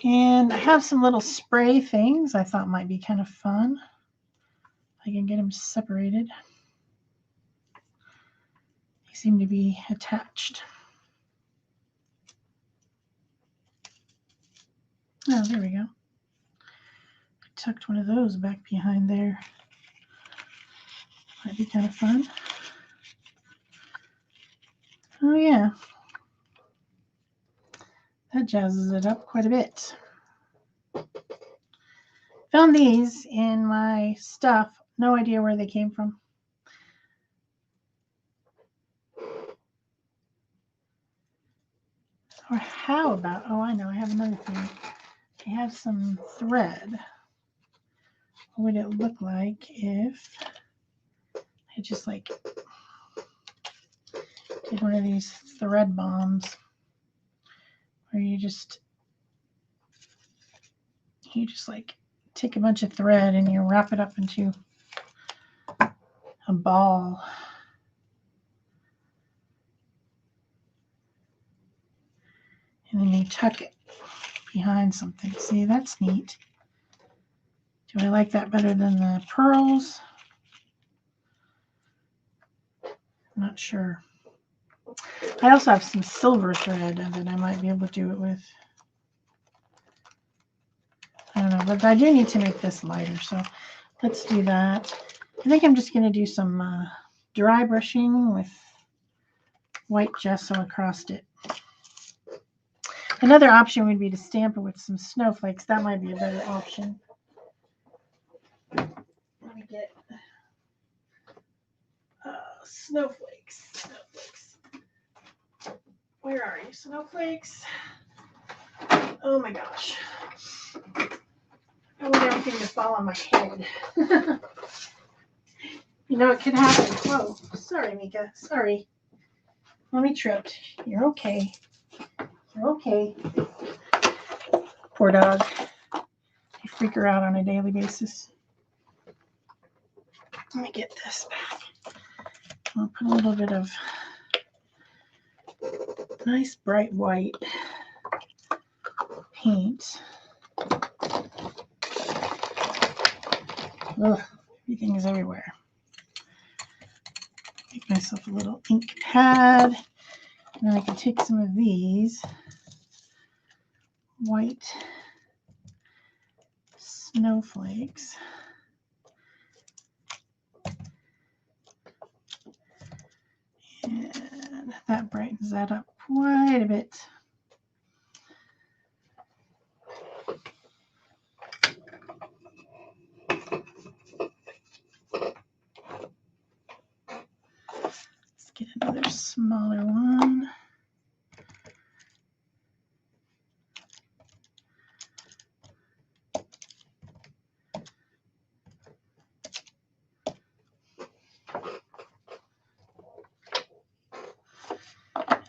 And I have some little spray things I thought might be kind of fun. I can get them separated. They seem to be attached. Oh, there we go. I tucked one of those back behind there. Might be kind of fun. Oh yeah. That jazzes it up quite a bit. Found these in my stuff. No idea where they came from. Or how about, oh, I know, I have another thing. I have some thread. what would it look like if I just like did one of these thread bombs where you just like take a bunch of thread and you wrap it up into a ball. And then you tuck it behind something. See, that's neat. Do I like that better than the pearls? I'm not sure. I also have some silver thread that I might be able to do it with. I don't know, but I do need to make this lighter, so let's do that. I think I'm just going to do some dry brushing with white gesso across it. Another option would be to stamp it with some snowflakes. That might be a better option. Let me get snowflakes. Where are you, snowflakes? Oh my gosh. I want everything to fall on my head. You know, it could happen. Whoa, sorry, Mika. Sorry. Mommy tripped. You're okay. You're okay. Poor dog. I freak her out on a daily basis. Let me get this back. I'll put a little bit of nice bright white paint. Ugh, everything is everywhere. Make myself a little ink pad. And then I can take some of these white snowflakes. And that brightens that up quite a bit. Let's get another smaller one.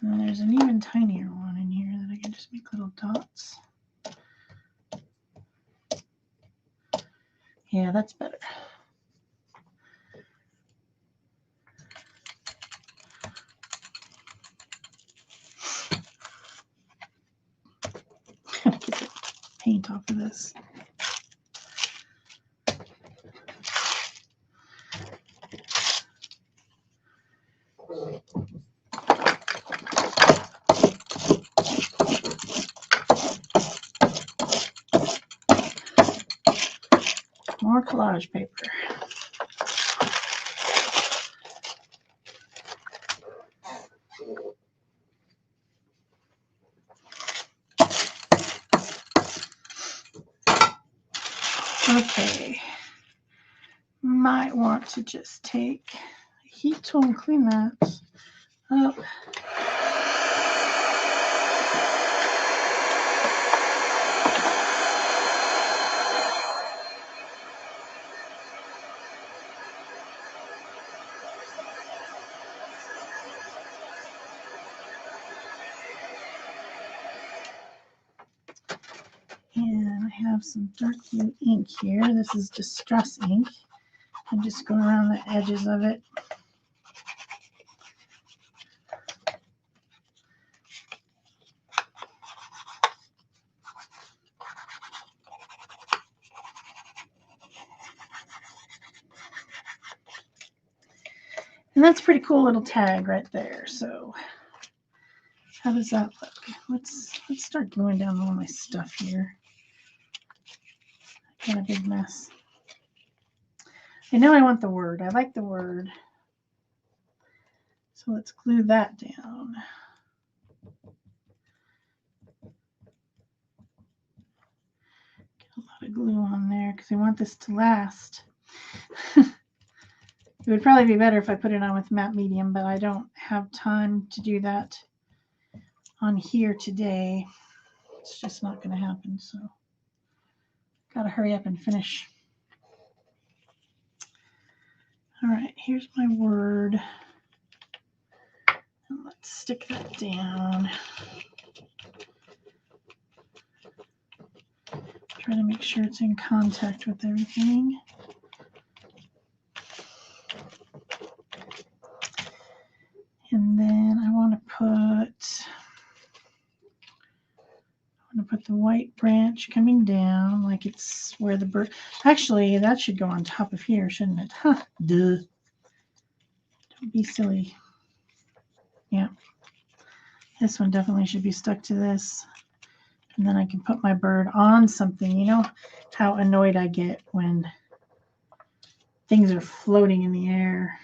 And then there's an even tinier one in here that I can just make little dots. Yeah, that's better. Get the paint off of this. More collage paper. Okay. Might want to just take a heat tool and clean that up. And I have some dark blue ink here. This is Distress ink. I'm just going around the edges of it. And that's a pretty cool little tag right there. So how does that look? Let's start gluing down all my stuff here. Got a big mess. I know I want the word. I like the word. So let's glue that down. Get a lot of glue on there because I want this to last. It would probably be better if I put it on with matte medium, but I don't have time to do that on here today. It's just not going to happen. So got to hurry up and finish. All right, here's my word. And let's stick that down. Try to make sure it's in contact with everything. And then I want to put the white branch coming down like it's where the bird. Actually, that should go on top of here, shouldn't it? Huh, duh. Don't be silly. Yeah. This one definitely should be stuck to this. And then I can put my bird on something. You know how annoyed I get when things are floating in the air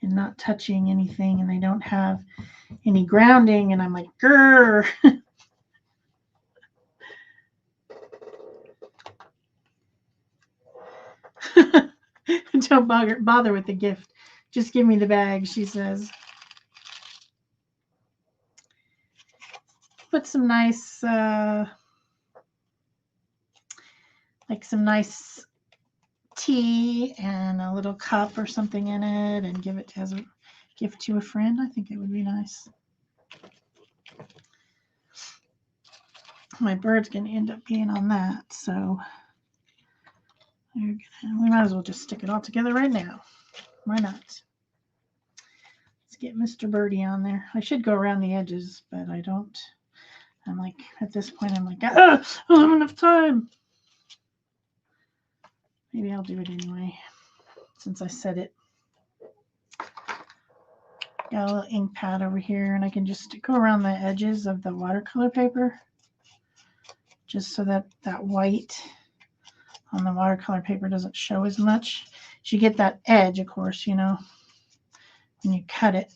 and not touching anything and they don't have any grounding, and I'm like, grrr. Don't bother with the gift. Just give me the bag, she says. Put some nice, like some nice tea and a little cup or something in it and give it as a gift to a friend. I think it would be nice. My bird's going to end up being on that, so we might as well just stick it all together right now. Why not? Let's get Mr. Birdie on there. I should go around the edges, but I don't. I'm like, at this point, I'm like, I don't have enough time. Maybe I'll do it anyway, since I said it. Got a little ink pad over here, and I can just go around the edges of the watercolor paper, just so that that white on the watercolor paper doesn't show as much. You get that edge, of course, you know, when you cut it.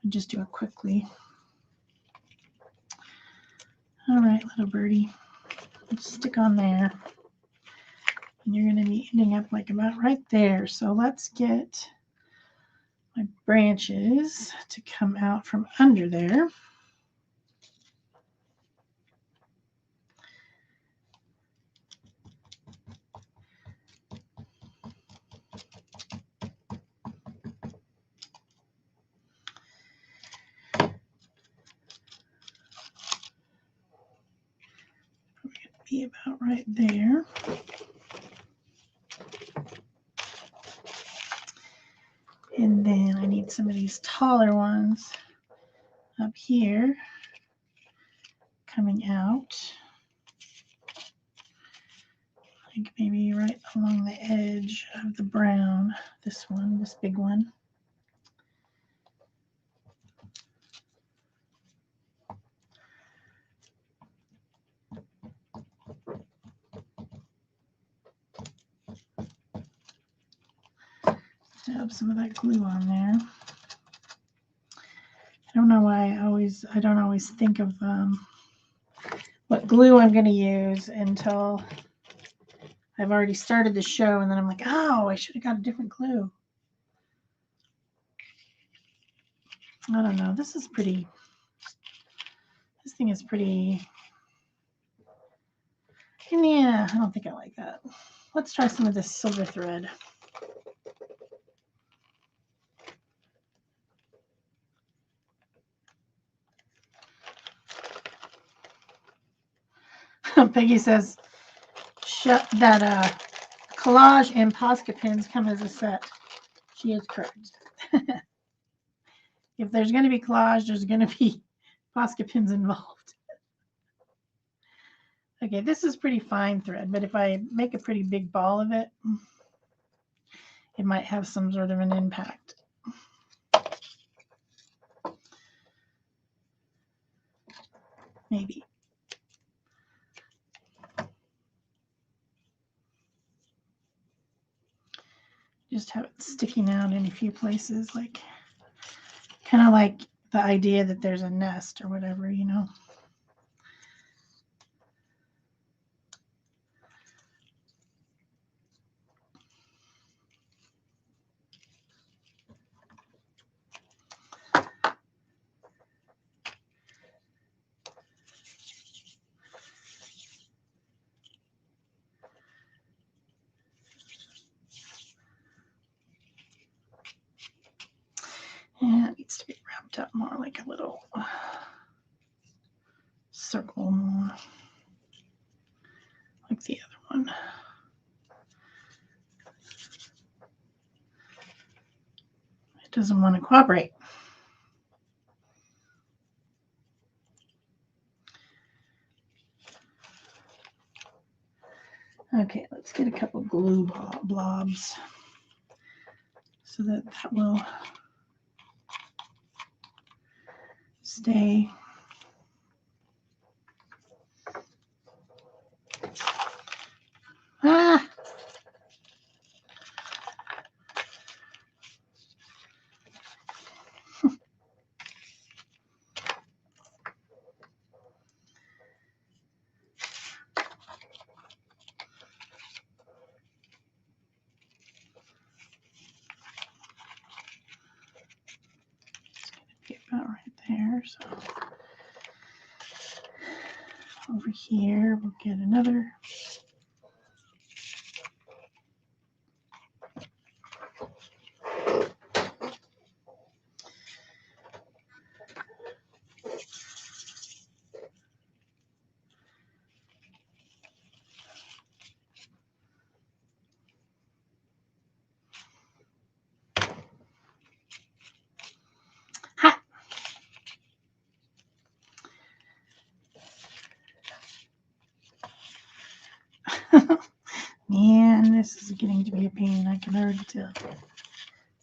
Just do it quickly. All right, little birdie, let's stick on there. And you're going to be ending up like about right there. So let's get my branches to come out from under there. Be about right there. And then I need some of these taller ones up here coming out. Like maybe right along the edge of the brown. This one, this big one. Dab some of that glue on there. I don't know why I don't always think of what glue I'm going to use until I've already started the show, and then I'm like, oh, I should have got a different glue. I don't know. This thing is pretty, yeah, I don't think I like that. Let's try some of this silver thread. Peggy says that collage and Posca pins come as a set. She is correct. If there's going to be collage, there's going to be Posca pins involved. Okay, this is pretty fine thread, but if I make a pretty big ball of it, it might have some sort of an impact. Maybe. Just have it sticking out in a few places, like kind of like the idea that there's a nest or whatever, you know. And it needs to be wrapped up more like a little circle, like the other one. It doesn't want to cooperate. Okay, let's get a couple glue blobs so that will stay. Ah! It's gonna be about right there. So over here, we'll get another. Ha! Man, this is getting to be a pain. I can already tell.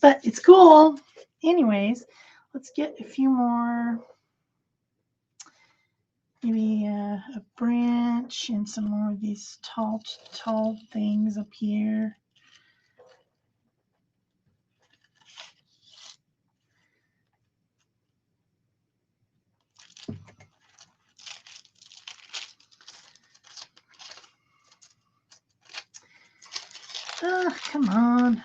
But it's cool. Anyways, let's get a few more. Maybe a branch and some more of these tall things up here. Oh, come on.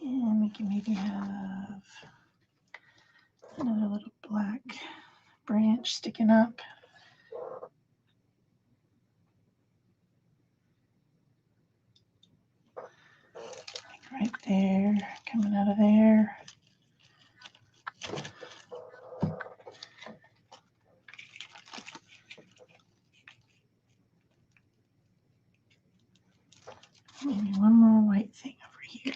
And we can maybe have another little black branch sticking up. Right there, coming out of there. Maybe one more white thing over here.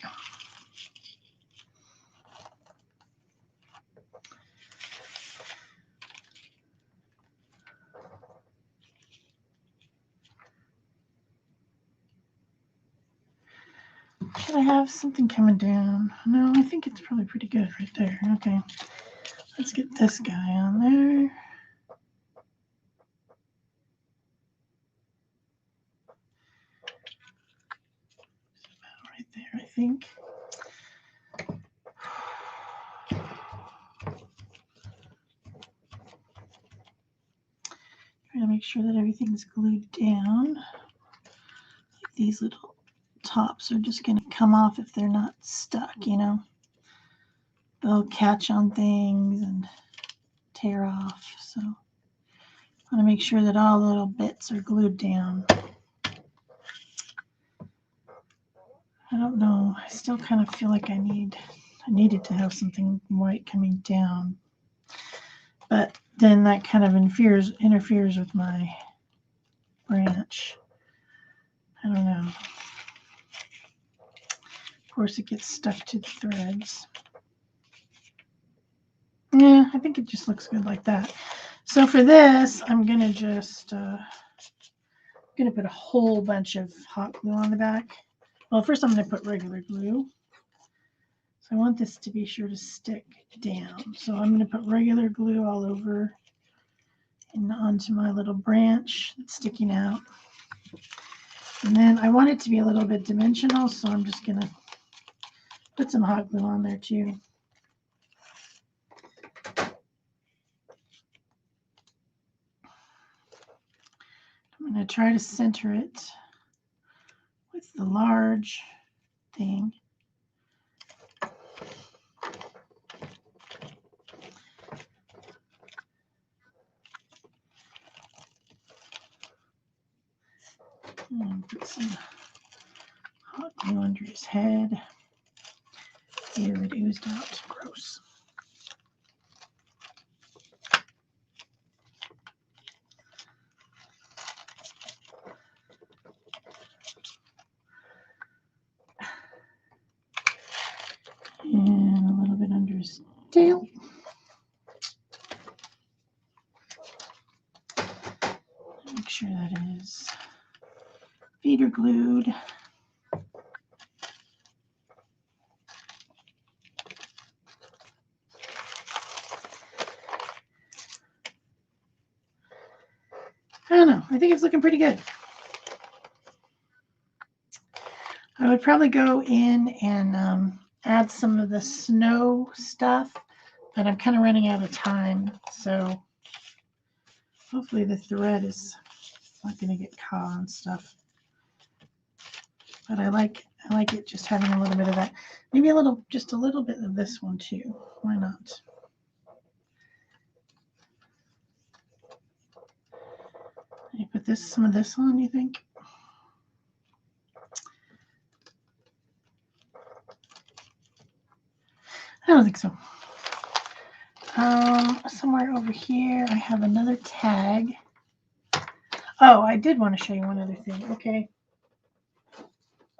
Should I have something coming down? No, I think it's probably pretty good right there. Okay, let's get this guy on there. About right there, I think. Trying to make sure that everything's glued down. Like these little tops are just going to come off if they're not stuck, you know. They'll catch on things and tear off. So I want to make sure that all the little bits are glued down. I don't know. I still kind of feel like I needed to have something white coming down. But then that kind of interferes with my branch. I don't know. Of course, it gets stuck to the threads. Yeah, I think it just looks good like that. So for this, I'm going to just put a whole bunch of hot glue on the back. Well, first I'm going to put regular glue. So I want this to be sure to stick down. So I'm going to put regular glue all over and onto my little branch that's sticking out. And then I want it to be a little bit dimensional, so I'm just going to put some hot glue on there too. I'm going to try to center it with the large thing. And put some hot glue under his head. Ew, it oozed out. Gross. And a little bit under his tail. Make sure that is feeder glued. I don't know. I think it's looking pretty good. I would probably go in and add some of the snow stuff, but I'm kind of running out of time, so hopefully the thread is not going to get caught on stuff. But I like it just having a little bit of that. Maybe just a little bit of this one too. Why not? You put some of this on, you think? I don't think so. Somewhere over here, I have another tag. Oh, I did want to show you one other thing. Okay.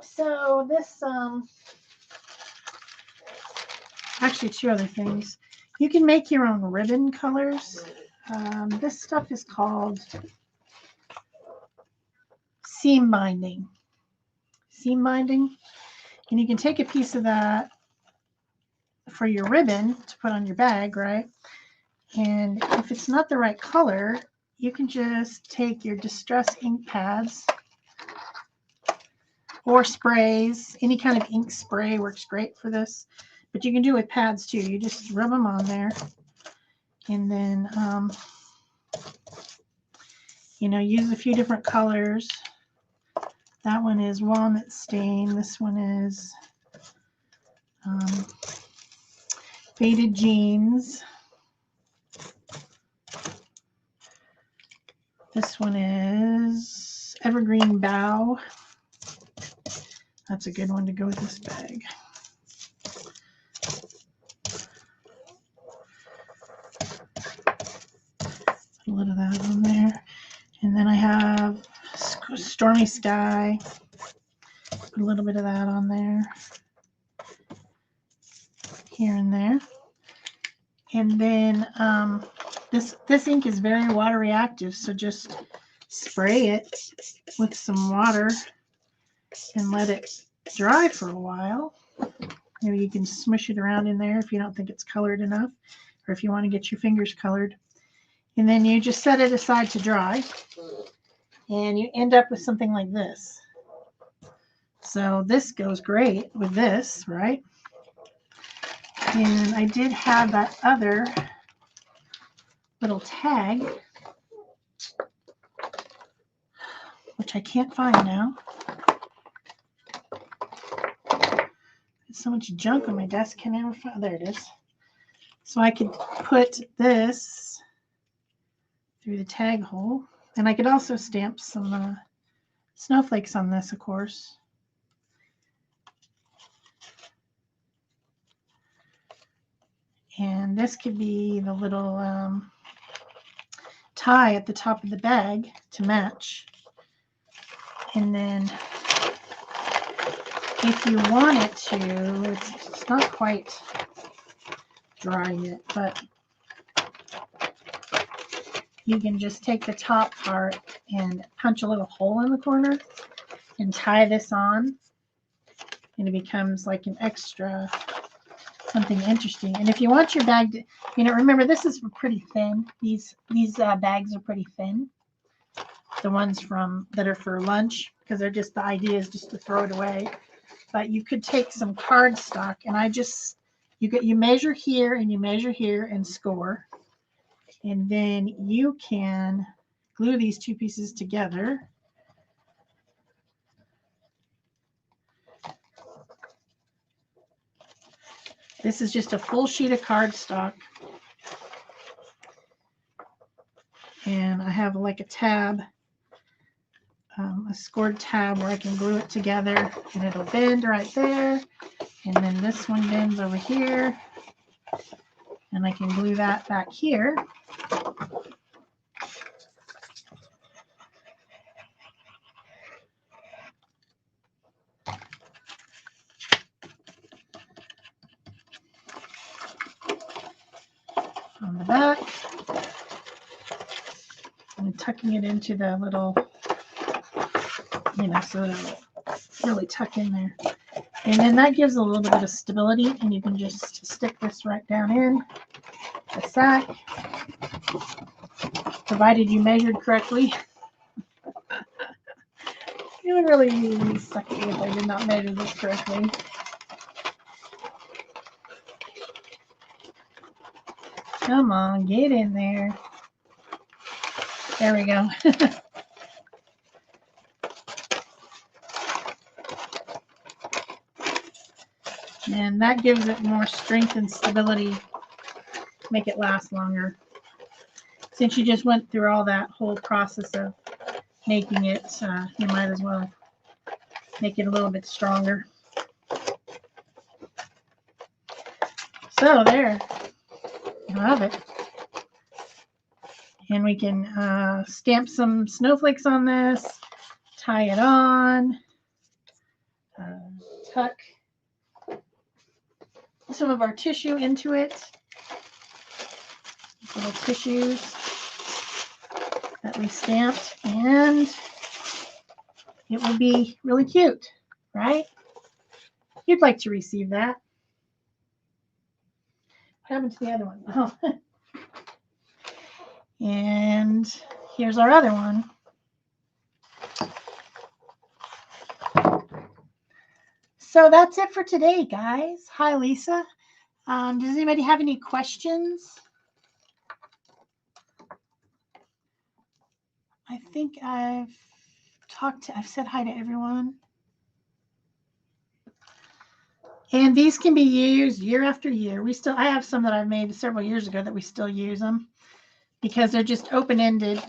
So this, actually two other things. You can make your own ribbon colors. This stuff is called seam binding. Seam binding. And you can take a piece of that for your ribbon to put on your bag, right? And if it's not the right color, you can just take your distress ink pads or sprays. Any kind of ink spray works great for this, but you can do it with pads too. You just rub them on there and then, use a few different colors. That one is walnut stain. This one is faded jeans. This one is evergreen bough. That's a good one to go with this bag. Put a little of that on there. And then I have stormy sky. Put a little bit of that on there. Here and there. And then this ink is very water reactive, so just spray it with some water and let it dry for a while. Maybe you can smush it around in there if you don't think it's colored enough, or if you want to get your fingers colored. And then you just set it aside to dry, and you end up with something like this. So this goes great with this, right? And I did have that other little tag, which I can't find now. There's so much junk on my desk, can I never find? There it is. So I could put this through the tag hole, and I could also stamp some snowflakes on this, of course. And this could be the little tie at the top of the bag to match. And then if you want it to, it's not quite dry yet, but you can just take the top part and punch a little hole in the corner and tie this on, and it becomes like an extra something interesting. And if you want your bag to, remember this is pretty thin. These bags are pretty thin. The ones that are for lunch. because they're just, the idea is just to throw it away. But you could take some cardstock, and you measure here and you measure here and score. And then you can glue these two pieces together. This is just a full sheet of cardstock. And I have like a tab, a scored tab where I can glue it together, and it'll bend right there. And then this one bends over here, and I can glue that back here. On the back. And tucking it into the little, so it'll really tuck in there. And then that gives a little bit of stability, and you can just stick this right down in the sack, provided you measured correctly. It would really be sucky if I did not measure this correctly. Come on, get in there. There we go. And that gives it more strength and stability, make it last longer. Since you just went through all that whole process of making it, you might as well make it a little bit stronger. So there, you have it. And we can stamp some snowflakes on this, tie it on, tuck some of our tissue into it. Little tissues that we stamped, and it will be really cute, right? You'd like to receive that. What happened to the other one? Oh. And here's our other one. So that's it for today, guys. Hi, Lisa. Does anybody have any questions? I think I've said hi to everyone. And these can be used year after year. I have some that I've made several years ago that we still use them because they're just open-ended.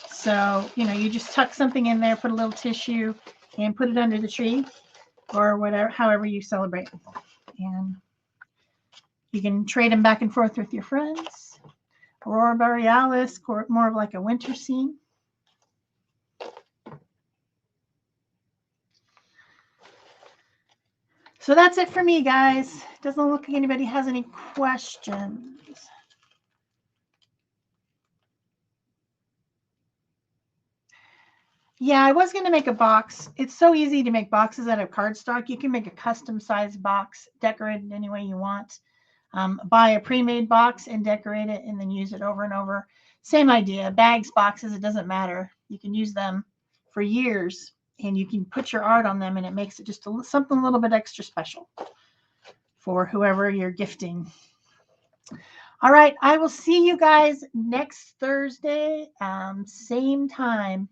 So, you just tuck something in there, put a little tissue, and put it under the tree or whatever, however you celebrate. And you can trade them back and forth with your friends. Aurora Borealis, more of like a winter scene. So that's it for me, guys. Doesn't look like anybody has any questions. Yeah, I was going to make a box. It's so easy to make boxes out of cardstock. You can make a custom sized box, decorate it any way you want. Buy a pre-made box and decorate it and then use it over and over. Same idea. Bags, boxes, it doesn't matter. You can use them for years and you can put your art on them, and it makes it just something a little bit extra special for whoever you're gifting. All right. I will see you guys next Thursday, same time.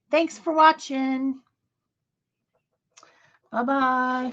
Thanks for watching. Bye-bye.